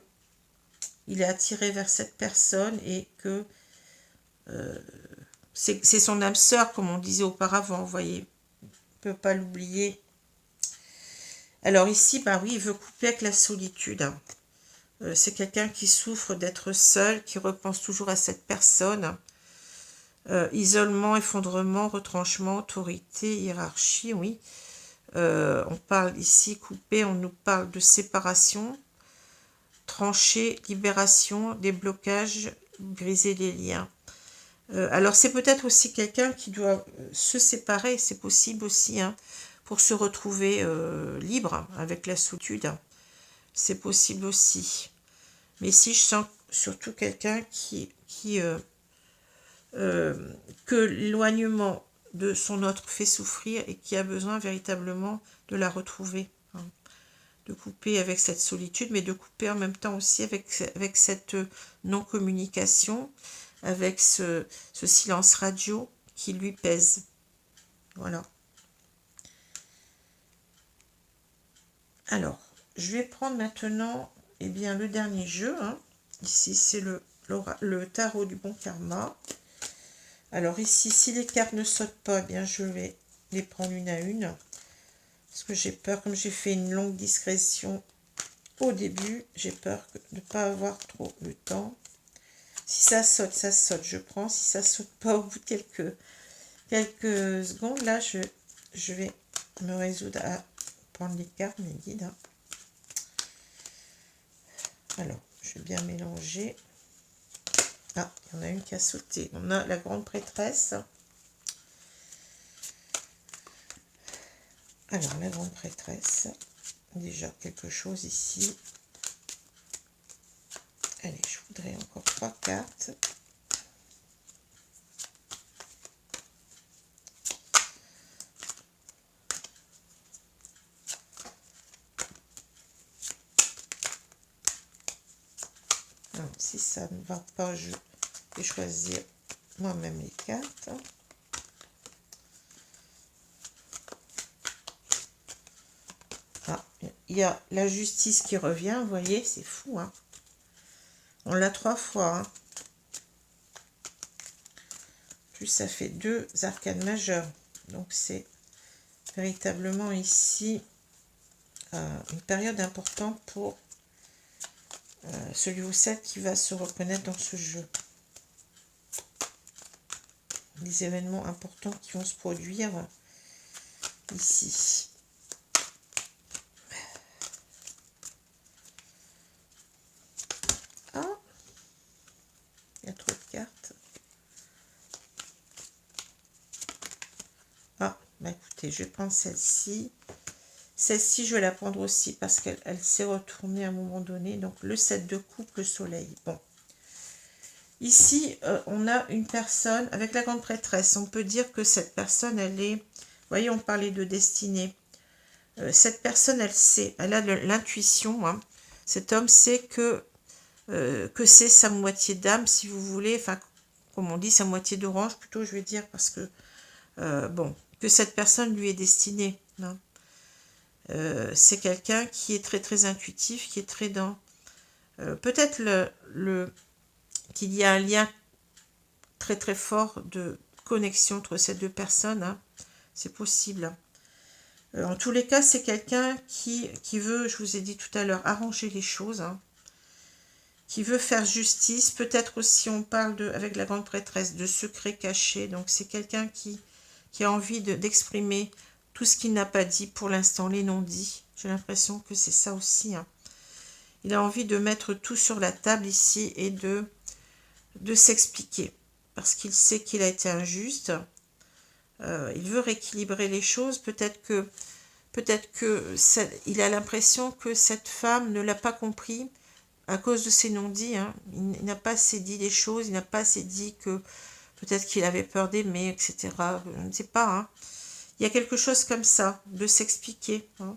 il est attiré vers cette personne et que c'est son âme sœur, comme on disait auparavant, vous voyez. On ne peut pas l'oublier. Alors ici, bah oui, il veut couper avec la solitude. Hein. C'est quelqu'un qui souffre d'être seul, qui repense toujours à cette personne. Isolement, effondrement, retranchement, autorité, hiérarchie, oui. On parle ici, coupé, on nous parle de séparation, trancher, libération, déblocage, briser les liens. Alors c'est peut-être aussi quelqu'un qui doit se séparer, c'est possible aussi, hein, pour se retrouver libre avec la solitude. C'est possible aussi. Mais si je sens surtout quelqu'un que l'éloignement de son autre fait souffrir et qui a besoin véritablement de la retrouver. Hein. De couper avec cette solitude, mais de couper en même temps aussi avec cette non-communication, avec ce silence radio qui lui pèse. Voilà. Alors, je vais prendre maintenant eh bien, le dernier jeu. Hein. Ici, c'est le tarot du bon karma. Alors ici, si les cartes ne sautent pas, eh bien, je vais les prendre une à une. Parce que j'ai peur, comme j'ai fait une longue discrétion au début, j'ai peur de ne pas avoir trop le temps. Si ça saute, je prends. Si ça saute pas au bout de quelques secondes, là, je vais me résoudre à prendre les cartes, mes guides. Hein. Alors, je vais bien mélanger. Ah, il y en a une qui a sauté. On a la grande prêtresse. Alors, la grande prêtresse. Déjà quelque chose ici. Allez, je voudrais encore 3 cartes. Alors, si ça ne va pas, je vais choisir moi-même les cartes. Ah, il y a la justice qui revient, vous voyez, c'est fou, hein. On l'a 3 fois, hein. plus, ça fait 2 arcanes majeures. Donc, c'est véritablement ici une période importante pour celui ou celle qui va se reconnaître dans ce jeu. Des événements importants qui vont se produire ici. Ah, il y a trop de cartes. Ah, bah écoutez, je vais prendre celle-ci. Celle-ci, je vais la prendre aussi parce qu'elle s'est retournée à un moment donné. Donc, le 7 de coupe, le soleil. Bon. Ici, on a une personne avec la grande prêtresse. On peut dire que cette personne, elle est... Vous voyez, on parlait de destinée. Cette personne, elle sait, elle a de l'intuition. Hein. Cet homme sait que c'est sa moitié d'âme, si vous voulez. Enfin, comme on dit, sa moitié d'orange, plutôt, je vais dire, parce que, bon, que cette personne lui est destinée. Hein. C'est quelqu'un qui est très, très intuitif, qui est très dans... peut-être qu'il y a un lien très très fort de connexion entre ces deux personnes, hein. C'est possible. En tous les cas, c'est quelqu'un qui veut, je vous ai dit tout à l'heure, arranger les choses, hein, qui veut faire justice. Peut-être aussi, on parle avec la grande prêtresse de secrets cachés. Donc, c'est quelqu'un qui a envie d'exprimer tout ce qu'il n'a pas dit pour l'instant, les non-dits. J'ai l'impression que c'est ça aussi. Hein. Il a envie de mettre tout sur la table ici et de s'expliquer. Parce qu'il sait qu'il a été injuste. Il veut rééquilibrer les choses. Peut-être que il a l'impression que cette femme ne l'a pas compris à cause de ses non-dits. Hein. Il n'a pas assez dit les choses. Il n'a pas assez dit que peut-être qu'il avait peur d'aimer, etc. Je ne sais pas. Hein. Il y a quelque chose comme ça, de s'expliquer. Hein.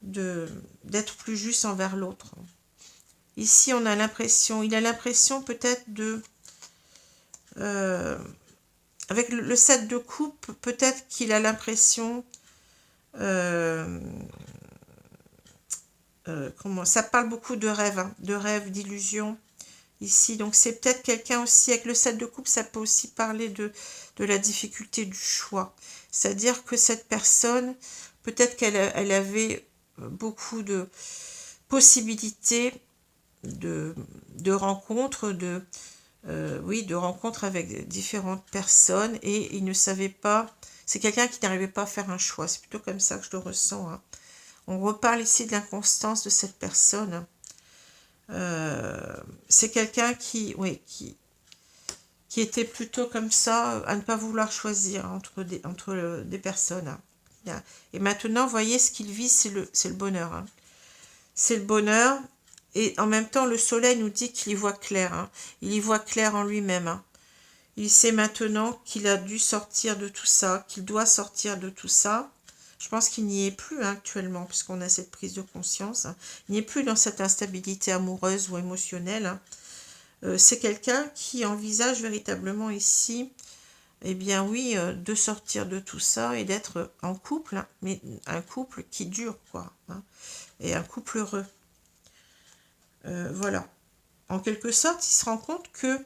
D'être plus juste envers l'autre. Ici, on a l'impression, il a l'impression peut-être de... avec le 7 de coupe, peut-être qu'il a l'impression... comment ça parle beaucoup de rêves, hein, de rêves, d'illusions, ici. Donc, c'est peut-être quelqu'un aussi, avec le 7 de coupe, ça peut aussi parler de la difficulté du choix. C'est-à-dire que cette personne, peut-être qu'elle avait beaucoup de possibilités de rencontres, oui, de rencontres avec différentes personnes et il ne savait pas, c'est quelqu'un qui n'arrivait pas à faire un choix, c'est plutôt comme ça que je le ressens. Hein. On reparle ici de l'inconstance de cette personne. C'est quelqu'un qui était plutôt comme ça, à ne pas vouloir choisir entre des personnes. Hein. Et maintenant, vous voyez, ce qu'il vit, c'est le bonheur. Hein. C'est le bonheur. Et en même temps, le soleil nous dit qu'il y voit clair. Hein. Il y voit clair en lui-même. Hein. Il sait maintenant qu'il a dû sortir de tout ça, qu'il doit sortir de tout ça. Je pense qu'il n'y est plus hein, actuellement, puisqu'on a cette prise de conscience. Hein. Il n'y est plus dans cette instabilité amoureuse ou émotionnelle. Hein. C'est quelqu'un qui envisage véritablement ici, eh bien oui, de sortir de tout ça et d'être en couple, hein, mais un couple qui dure, quoi. Hein, et un couple heureux. Voilà. En quelque sorte, il se rend compte que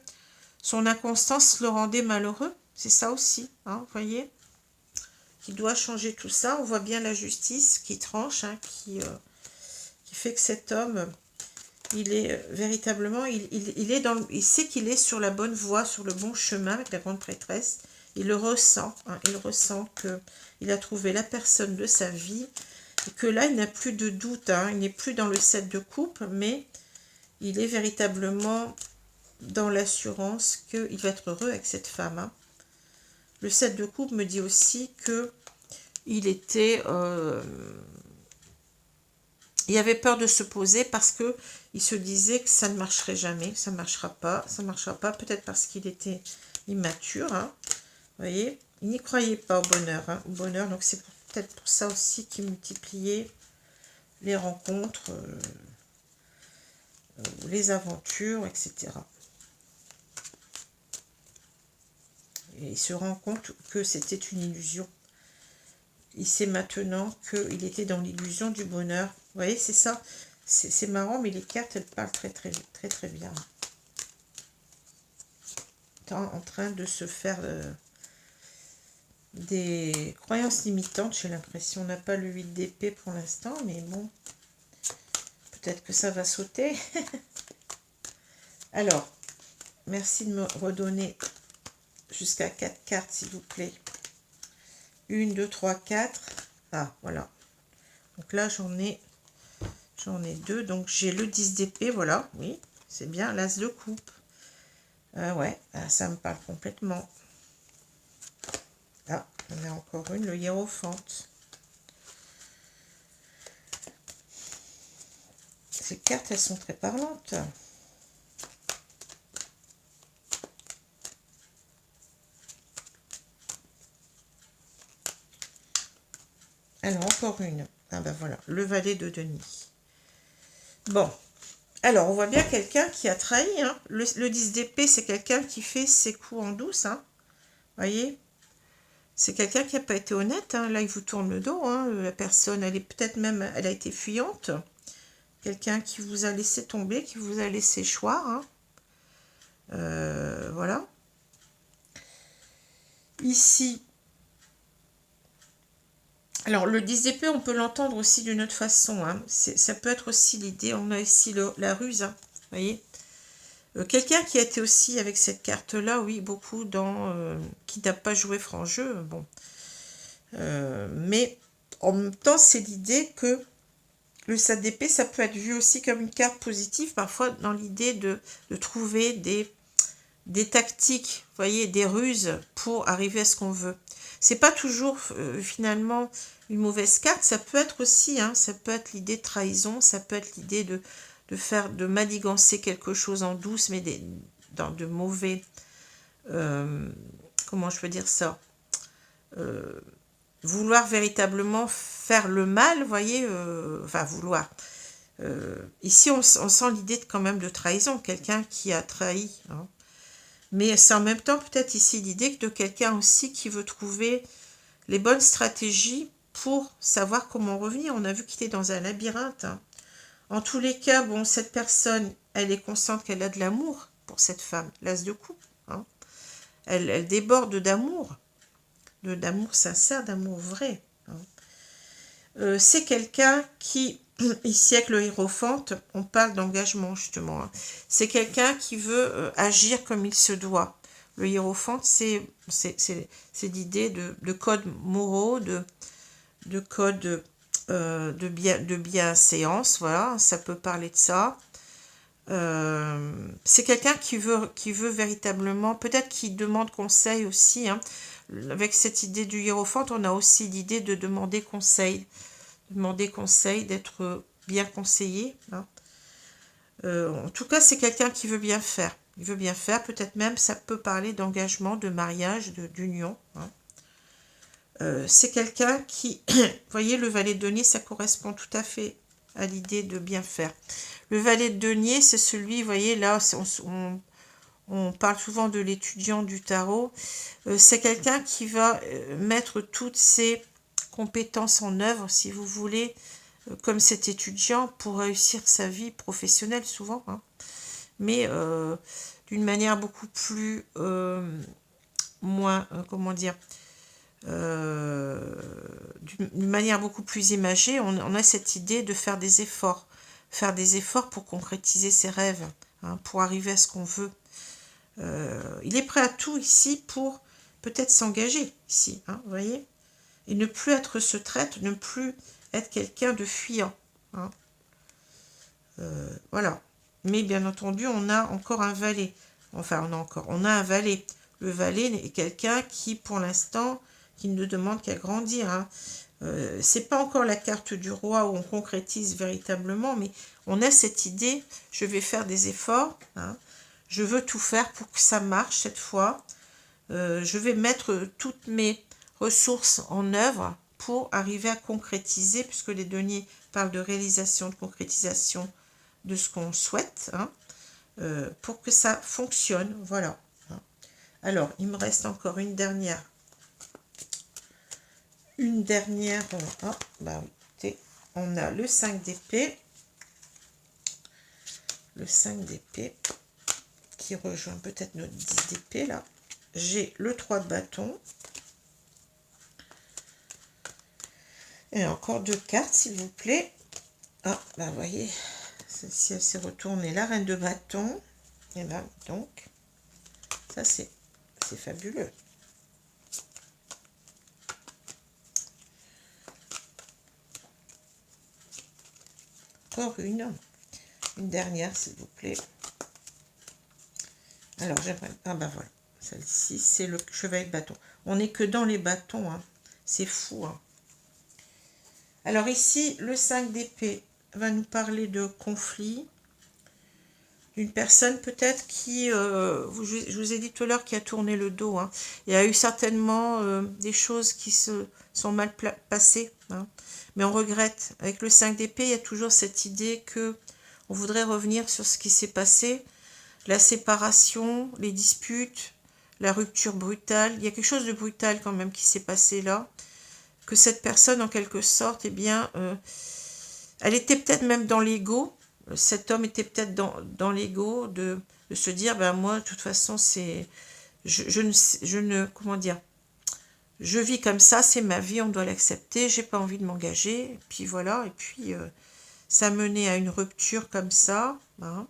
son inconstance le rendait malheureux. C'est ça aussi, hein, vous voyez, qu'il doit changer tout ça. On voit bien la justice qui tranche, hein, qui fait que cet homme, il est véritablement, il sait qu'il est sur la bonne voie, sur le bon chemin avec la grande prêtresse. Il le ressent, hein, il ressent qu'il a trouvé la personne de sa vie et que là, il n'a plus de doute. Hein, il n'est plus dans le 7 de coupe, mais il est véritablement dans l'assurance qu'il va être heureux avec cette femme. Hein. Le 7 de coupe me dit aussi que il était... il avait peur de se poser parce que il se disait que ça ne marcherait jamais, ça ne marchera pas, peut-être parce qu'il était immature. Hein. Vous voyez, il n'y croyait pas au bonheur. Hein, au bonheur, donc c'est peut-être pour ça aussi qu'il multipliait les rencontres, les aventures, etc. Et il se rend compte que c'était une illusion. Il sait maintenant qu'il était dans l'illusion du bonheur. Vous voyez, c'est ça. C'est marrant, mais les cartes, elles parlent très, très, très, très bien. en train de se faire des croyances limitantes, j'ai l'impression. On n'a pas le 8 d'épée pour l'instant, mais bon, peut-être que ça va sauter. Alors, merci de me redonner jusqu'à 4 cartes, s'il vous plaît. 1, 2, 3, 4. Ah, voilà. Donc là, j'en ai 2. Donc, j'ai le 10 d'épée, voilà. Oui, c'est bien. L'as de coupe. Ouais, ça me parle complètement. Ah, on a encore une, le hiérophante. Ces cartes, elles sont très parlantes. Alors, encore une. Ah ben voilà, le valet de Denis. Bon, alors on voit bien quelqu'un qui a trahi. Hein. Le 10 d'épée, c'est quelqu'un qui fait ses coups en douce. Hein. Voyez, c'est quelqu'un qui n'a pas été honnête. Hein. Là, il vous tourne le dos. Hein. La personne, elle est peut-être même, elle a été fuyante. Quelqu'un qui vous a laissé tomber, qui vous a laissé choir. Hein. Voilà. Ici, alors le 10 d'épée, on peut l'entendre aussi d'une autre façon. Hein. Ça peut être aussi l'idée, on a ici la ruse. Hein. Vous voyez, quelqu'un qui a été aussi avec cette carte-là, oui, beaucoup dans... qui n'a pas joué franc jeu, bon. Mais en même temps, c'est l'idée que le 7 d'épée, ça peut être vu aussi comme une carte positive, parfois dans l'idée de trouver des tactiques, vous voyez, des ruses pour arriver à ce qu'on veut. C'est pas toujours finalement une mauvaise carte, ça peut être aussi, hein, ça peut être l'idée de trahison, ça peut être l'idée de manigancer quelque chose en douce, mais dans de mauvais, comment je peux dire ça, vouloir véritablement faire le mal, vous voyez, enfin vouloir. Ici, on sent l'idée quand même de trahison, quelqu'un qui a trahi, hein. Mais c'est en même temps peut-être ici l'idée de quelqu'un aussi qui veut trouver les bonnes stratégies pour savoir comment revenir. On a vu qu'il est dans un labyrinthe. Hein. En tous les cas, bon, cette personne, elle est consciente qu'elle a de l'amour pour cette femme, l'as de coupe. Hein. Elle déborde d'amour sincère, d'amour vrai. Hein. C'est quelqu'un qui, ici avec le hiérophante, on parle d'engagement justement. Hein. C'est quelqu'un qui veut agir comme il se doit. Le hiérophante, c'est l'idée de codes moraux, de codes de bienséance, voilà, ça peut parler de ça. C'est quelqu'un qui veut véritablement, peut-être qui demande conseil aussi. Hein. Avec cette idée du hiérophante, on a aussi l'idée de demander conseil, d'être bien conseillé. Hein. En tout cas, c'est quelqu'un qui veut bien faire. Il veut bien faire, peut-être même, ça peut parler d'engagement, de mariage, d'union. Hein. C'est quelqu'un qui, vous voyez, le valet de denier, ça correspond tout à fait à l'idée de bien faire. Le valet de denier, c'est celui, vous voyez, là, on parle souvent de l'étudiant du tarot. C'est quelqu'un qui va mettre toutes ses compétences en œuvre, si vous voulez, comme cet étudiant, pour réussir sa vie professionnelle, souvent. Hein. Mais d'une manière beaucoup plus... moins, comment dire... d'une manière beaucoup plus imagée, on a cette idée de faire des efforts pour concrétiser ses rêves, hein, pour arriver à ce qu'on veut. Il est prêt à tout ici pour peut-être s'engager ici, hein, vous voyez, et ne plus être ce traître, ne plus être quelqu'un de fuyant. Hein. Voilà. Mais bien entendu, on a encore un valet. Enfin, on a un valet. Le valet est quelqu'un qui, pour l'instant, qui ne demande qu'à grandir. Hein. C'est pas encore la carte du roi où on concrétise véritablement, mais on a cette idée, je vais faire des efforts, hein, je veux tout faire pour que ça marche cette fois, je vais mettre toutes mes ressources en œuvre pour arriver à concrétiser, puisque les deniers parlent de réalisation, de concrétisation de ce qu'on souhaite, hein, pour que ça fonctionne, voilà. Hein. Alors, il me reste encore une dernière. Oh, bah écoutez, on a le 5 d'épée. Le 5 d'épée. qui rejoint peut-être notre 10 d'épée, là. J'ai le 3 de bâton. Et encore 2 cartes, s'il vous plaît. Ah, ben vous voyez, celle-ci, elle s'est retournée. La reine de bâton. Et là, donc, ça, c'est fabuleux. Encore une dernière, s'il vous plaît. Alors, j'aimerais... Ah, ben voilà. Celle-ci, c'est le chevalier de bâton. On n'est que dans les bâtons, hein. C'est fou, hein. Alors ici, le 5 d'épée va nous parler de conflit. D'une personne peut-être qui, je vous ai dit tout à l'heure, qui a tourné le dos, hein. Il y a eu certainement des choses qui se sont mal passées, hein. Mais on regrette. Avec le 5 d'épée, il y a toujours cette idée que on voudrait revenir sur ce qui s'est passé. La séparation, les disputes, la rupture brutale. Il y a quelque chose de brutal quand même qui s'est passé là. Que cette personne, en quelque sorte, eh bien, elle était peut-être même dans l'ego. Cet homme était peut-être dans l'ego de se dire, ben moi, de toute façon, c'est, je ne, comment dire, je vis comme ça, c'est ma vie, on doit l'accepter, j'ai pas envie de m'engager, et puis voilà, et puis ça menait à une rupture comme ça, hein,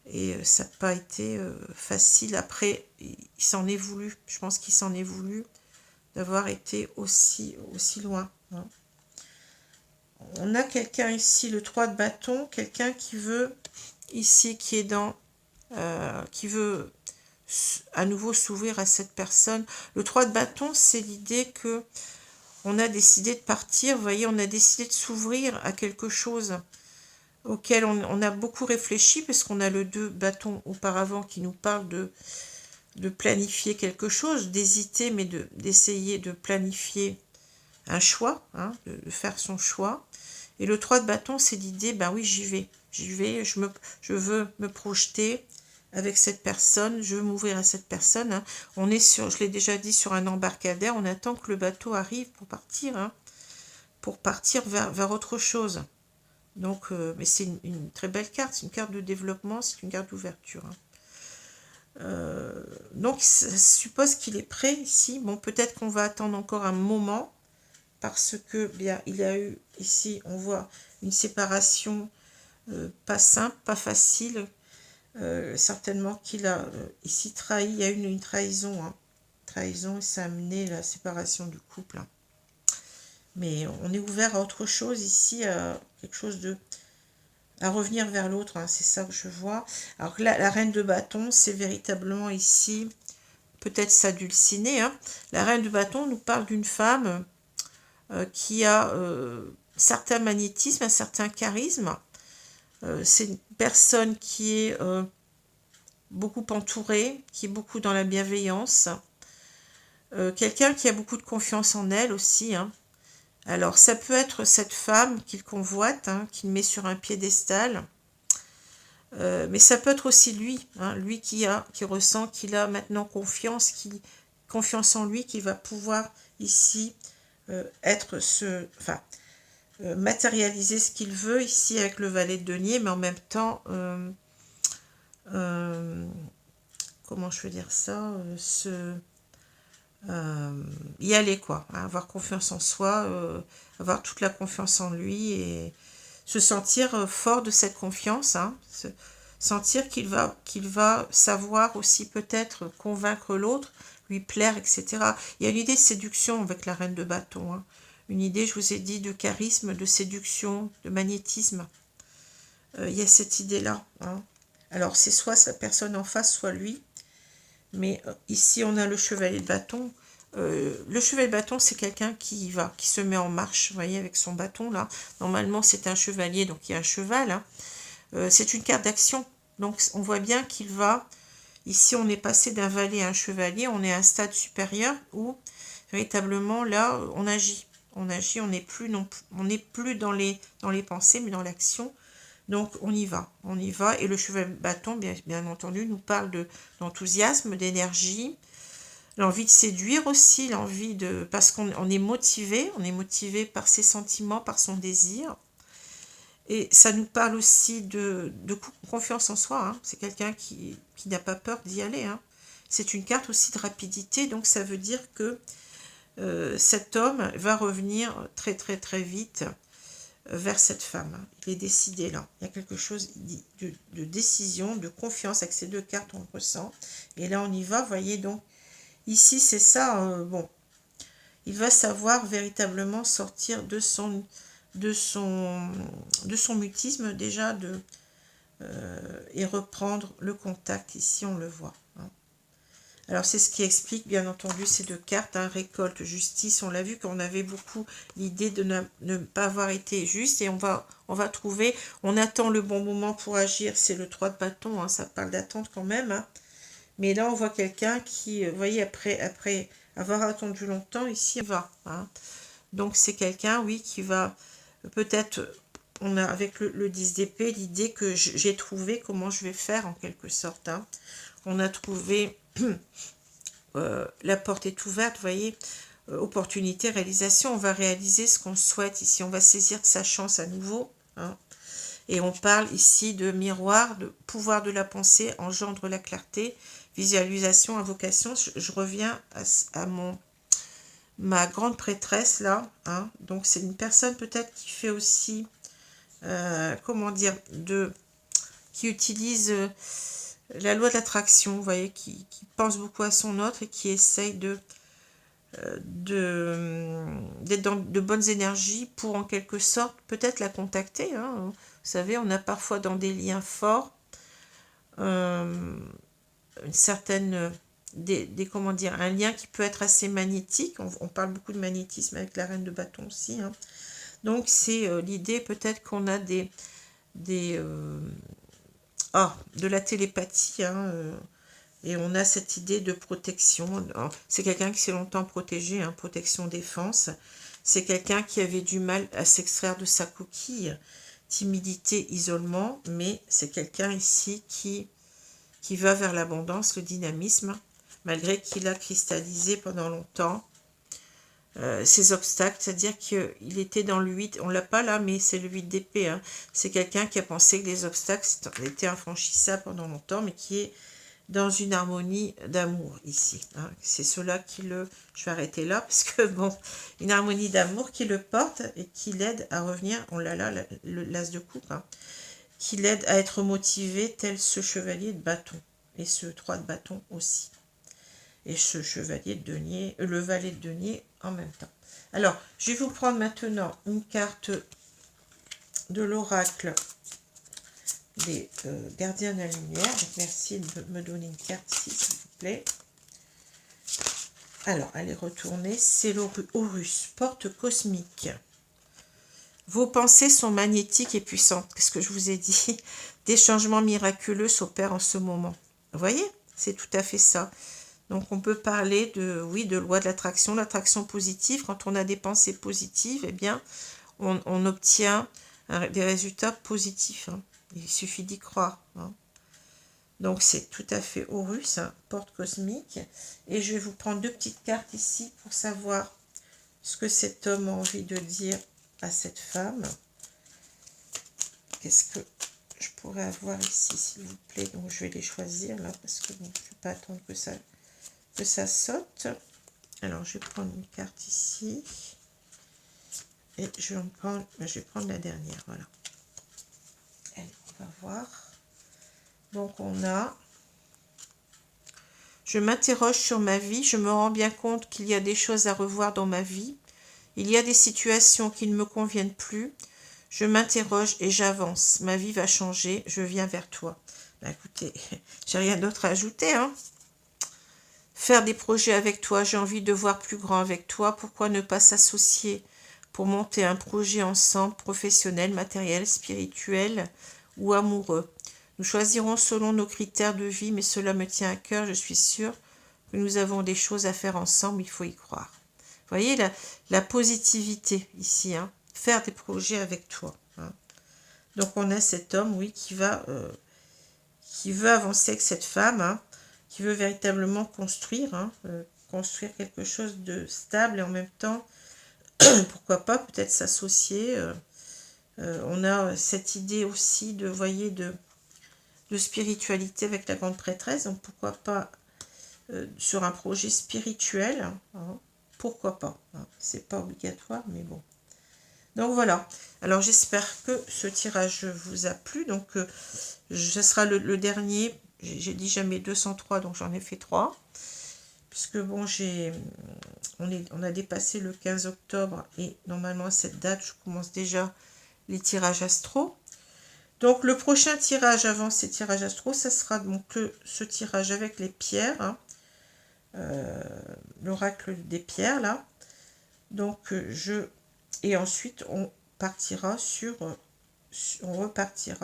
et ça n'a pas été facile. Après, il s'en est voulu, je pense qu'il s'en est voulu d'avoir été aussi loin, hein. On a quelqu'un ici, le 3 de bâton, quelqu'un qui veut, ici, qui est dans, qui veut à nouveau s'ouvrir à cette personne. Le 3 de bâton, c'est l'idée que on a décidé de partir, vous voyez, on a décidé de s'ouvrir à quelque chose auquel on a beaucoup réfléchi, parce qu'on a le 2 bâton auparavant qui nous parle de planifier quelque chose, d'hésiter, mais d'essayer de planifier un choix, hein, de faire son choix. Et le 3 de bâton, c'est l'idée, ben oui, j'y vais, je veux me projeter avec cette personne, je veux m'ouvrir à cette personne, hein. On est sur, je l'ai déjà dit, sur un embarcadère, on attend que le bateau arrive pour partir, hein, pour partir vers autre chose. Donc, mais c'est une très belle carte, c'est une carte de développement, c'est une carte d'ouverture, hein. Donc, ça suppose qu'il est prêt ici. Bon, peut-être qu'on va attendre encore un moment, parce que bien il y a eu ici, on voit une séparation pas simple, pas facile. Certainement qu'il a ici trahi, il y a eu une trahison, hein. Trahison, et ça a amené la séparation du couple, hein. Mais on est ouvert à autre chose ici, à quelque chose de... à revenir vers l'autre, hein, c'est ça que je vois. Alors que la reine de bâton, c'est véritablement ici, peut-être sa dulcinée, hein. La reine de bâton nous parle d'une femme qui a certain magnétisme, un certain charisme. C'est une personne qui est beaucoup entourée, qui est beaucoup dans la bienveillance. Quelqu'un qui a beaucoup de confiance en elle aussi, hein. Alors, ça peut être cette femme qu'il convoite, hein, qu'il met sur un piédestal. Mais ça peut être aussi lui, hein, lui qui ressent qu'il a maintenant confiance en lui, qui va pouvoir ici être matérialiser ce qu'il veut ici avec le valet de denier, mais en même temps, comment je veux dire ça, y aller, quoi, hein, avoir confiance en soi, avoir toute la confiance en lui et se sentir fort de cette confiance, hein, sentir qu'il va savoir aussi peut-être convaincre l'autre, lui plaire, etc. Il y a une idée de séduction avec la reine de bâton, hein. Une idée, je vous ai dit, de charisme, de séduction, de magnétisme. Il y a cette idée-là, hein. Alors, c'est soit sa personne en face, soit lui. Mais ici, on a le chevalier de bâton. Le chevalier de bâton, c'est quelqu'un qui se met en marche, vous voyez, avec son bâton, là. Normalement, c'est un chevalier, donc il y a un cheval, hein. C'est une carte d'action. Donc, on voit bien qu'il va... Ici, on est passé d'un valet à un chevalier. On est à un stade supérieur où, véritablement, là, on agit. On agit, on n'est plus dans les pensées, mais dans l'action. Donc, on y va. Et le chevalier de bâton, bien entendu, nous parle d'enthousiasme, d'énergie, l'envie de séduire aussi, parce qu'on est motivé par ses sentiments, par son désir. Et ça nous parle aussi de confiance en soi. Hein. C'est quelqu'un qui n'a pas peur d'y aller. Hein. C'est une carte aussi de rapidité, donc ça veut dire que cet homme va revenir très très très vite vers cette femme. Il est décidé là. Il y a quelque chose de décision, de confiance. Avec ces deux cartes, on le ressent. Et là, on y va. Vous voyez, donc, ici, c'est ça. Bon, il va savoir véritablement sortir de son mutisme déjà et reprendre le contact. Ici, on le voit. Hein. Alors, c'est ce qui explique, bien entendu, ces deux cartes, hein, récolte, justice. On l'a vu qu'on avait beaucoup l'idée de ne pas avoir été juste. Et on va trouver, on attend le bon moment pour agir. C'est le 3 de bâton, hein, ça parle d'attente quand même. Hein. Mais là, on voit quelqu'un qui, vous voyez, après avoir attendu longtemps, ici, il va. Hein. Donc, c'est quelqu'un, oui, qui va peut-être... On a avec le 10 d'épée l'idée que j'ai trouvé comment je vais faire en quelque sorte. Hein. On a trouvé... la porte est ouverte, vous voyez, opportunité, réalisation, on va réaliser ce qu'on souhaite ici, on va saisir sa chance à nouveau, hein. Et on parle ici de miroir, de pouvoir de la pensée, engendre la clarté, visualisation, invocation, je reviens à ma grande prêtresse là, hein. Donc c'est une personne peut-être qui fait aussi, comment dire, qui utilise... la loi de l'attraction, vous voyez, qui pense beaucoup à son autre et qui essaye d'être dans de bonnes énergies pour en quelque sorte peut-être la contacter. Hein. Vous savez, on a parfois dans des liens forts une certaine... comment dire, un lien qui peut être assez magnétique. On parle beaucoup de magnétisme avec la reine de bâton aussi. Hein. Donc c'est l'idée peut-être qu'on a de la télépathie, hein, et on a cette idée de protection. C'est quelqu'un qui s'est longtemps protégé, hein, protection, défense. C'est quelqu'un qui avait du mal à s'extraire de sa coquille, timidité, isolement, mais c'est quelqu'un ici qui va vers l'abondance, le dynamisme, malgré qu'il a cristallisé pendant longtemps ses obstacles, c'est-à-dire qu'il était dans le 8, on l'a pas là, mais c'est le 8 d'épée, hein. C'est quelqu'un qui a pensé que les obstacles étaient infranchissables pendant longtemps, mais qui est dans une harmonie d'amour ici. Hein. C'est cela qui le... Je vais arrêter là, parce que bon, une harmonie d'amour qui le porte et qui l'aide à revenir, on l'a là, l'as de coupe, hein, qui l'aide à être motivé tel ce chevalier de bâton, et ce 3 de bâton aussi. Et ce chevalier de denier, le valet de denier en même temps. Alors, je vais vous prendre maintenant une carte de l'oracle des gardiens de la lumière. Donc, merci de me donner une carte ici, s'il vous plaît. Alors, elle est retournée. C'est l'Horus, porte cosmique. Vos pensées sont magnétiques et puissantes. Qu'est-ce que je vous ai dit? Des changements miraculeux s'opèrent en ce moment. Vous voyez? C'est tout à fait ça. Donc, on peut parler de loi de l'attraction positive. Quand on a des pensées positives, eh bien, on obtient des résultats positifs. Hein. Il suffit d'y croire. Hein. Donc, c'est tout à fait Horus, hein, porte cosmique. Et je vais vous prendre deux petites cartes ici pour savoir ce que cet homme a envie de dire à cette femme. Qu'est-ce que je pourrais avoir ici, s'il vous plaît? Donc, je vais les choisir là, parce que bon, je ne vais pas attendre que ça saute. Alors, je vais prendre une carte ici. Et je vais prendre la dernière, voilà. Allez, on va voir. Donc, on a... Je m'interroge sur ma vie. Je me rends bien compte qu'il y a des choses à revoir dans ma vie. Il y a des situations qui ne me conviennent plus. Je m'interroge et j'avance. Ma vie va changer. Je viens vers toi. Ben, écoutez, j'ai rien d'autre à ajouter, hein. Faire des projets avec toi, j'ai envie de voir plus grand avec toi. Pourquoi ne pas s'associer pour monter un projet ensemble, professionnel, matériel, spirituel ou amoureux? Nous choisirons selon nos critères de vie, mais cela me tient à cœur. Je suis sûre que nous avons des choses à faire ensemble, il faut y croire. Vous voyez la positivité ici, hein. Faire des projets avec toi. Hein. Donc on a cet homme, oui, qui veut avancer avec cette femme, hein, qui veut véritablement construire, hein, construire quelque chose de stable et en même temps, pourquoi pas, peut-être s'associer On a cette idée aussi de, voyez, de spiritualité avec la grande prêtresse, donc pourquoi pas sur un projet spirituel, hein, pourquoi pas, hein, c'est pas obligatoire, mais bon. Donc voilà, alors j'espère que ce tirage vous a plu, donc ce sera le dernier, j'ai dit jamais 203, donc j'en ai fait 3, puisque bon, on a dépassé le 15 octobre, et normalement à cette date, je commence déjà les tirages astro. Donc le prochain tirage avant ces tirages astro, ça sera donc ce tirage avec les pierres, hein, l'oracle des pierres là. Donc et ensuite on repartira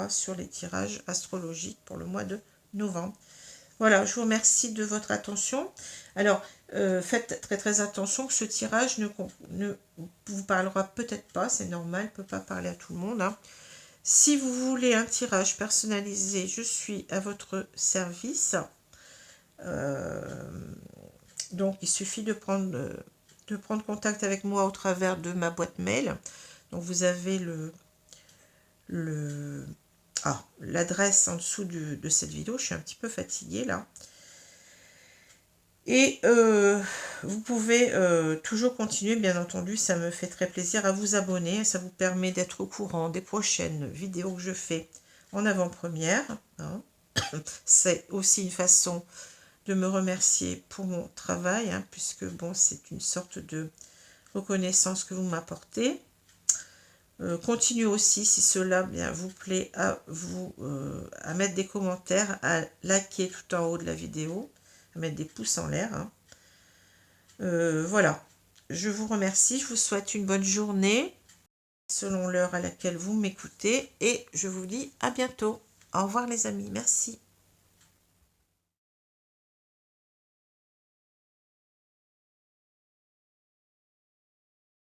sur les tirages astrologiques pour le mois de novembre. Voilà, je vous remercie de votre attention. Alors, faites très très attention que ce tirage ne vous parlera peut-être pas, c'est normal, il ne peut pas parler à tout le monde, hein. Si vous voulez un tirage personnalisé, je suis à votre service. Donc, il suffit de prendre contact avec moi au travers de ma boîte mail. Donc, vous avez l'adresse en dessous de cette vidéo. Je suis un petit peu fatiguée là. Et vous pouvez toujours continuer, bien entendu, ça me fait très plaisir, à vous abonner. Ça vous permet d'être au courant des prochaines vidéos que je fais en avant-première, hein. C'est aussi une façon de me remercier pour mon travail, hein, puisque bon, c'est une sorte de reconnaissance que vous m'apportez. Continuez aussi, si cela bien vous plaît, à mettre des commentaires, à liker tout en haut de la vidéo, à mettre des pouces en l'air, hein. Voilà, je vous remercie, je vous souhaite une bonne journée selon l'heure à laquelle vous m'écoutez et je vous dis à bientôt. Au revoir les amis, merci.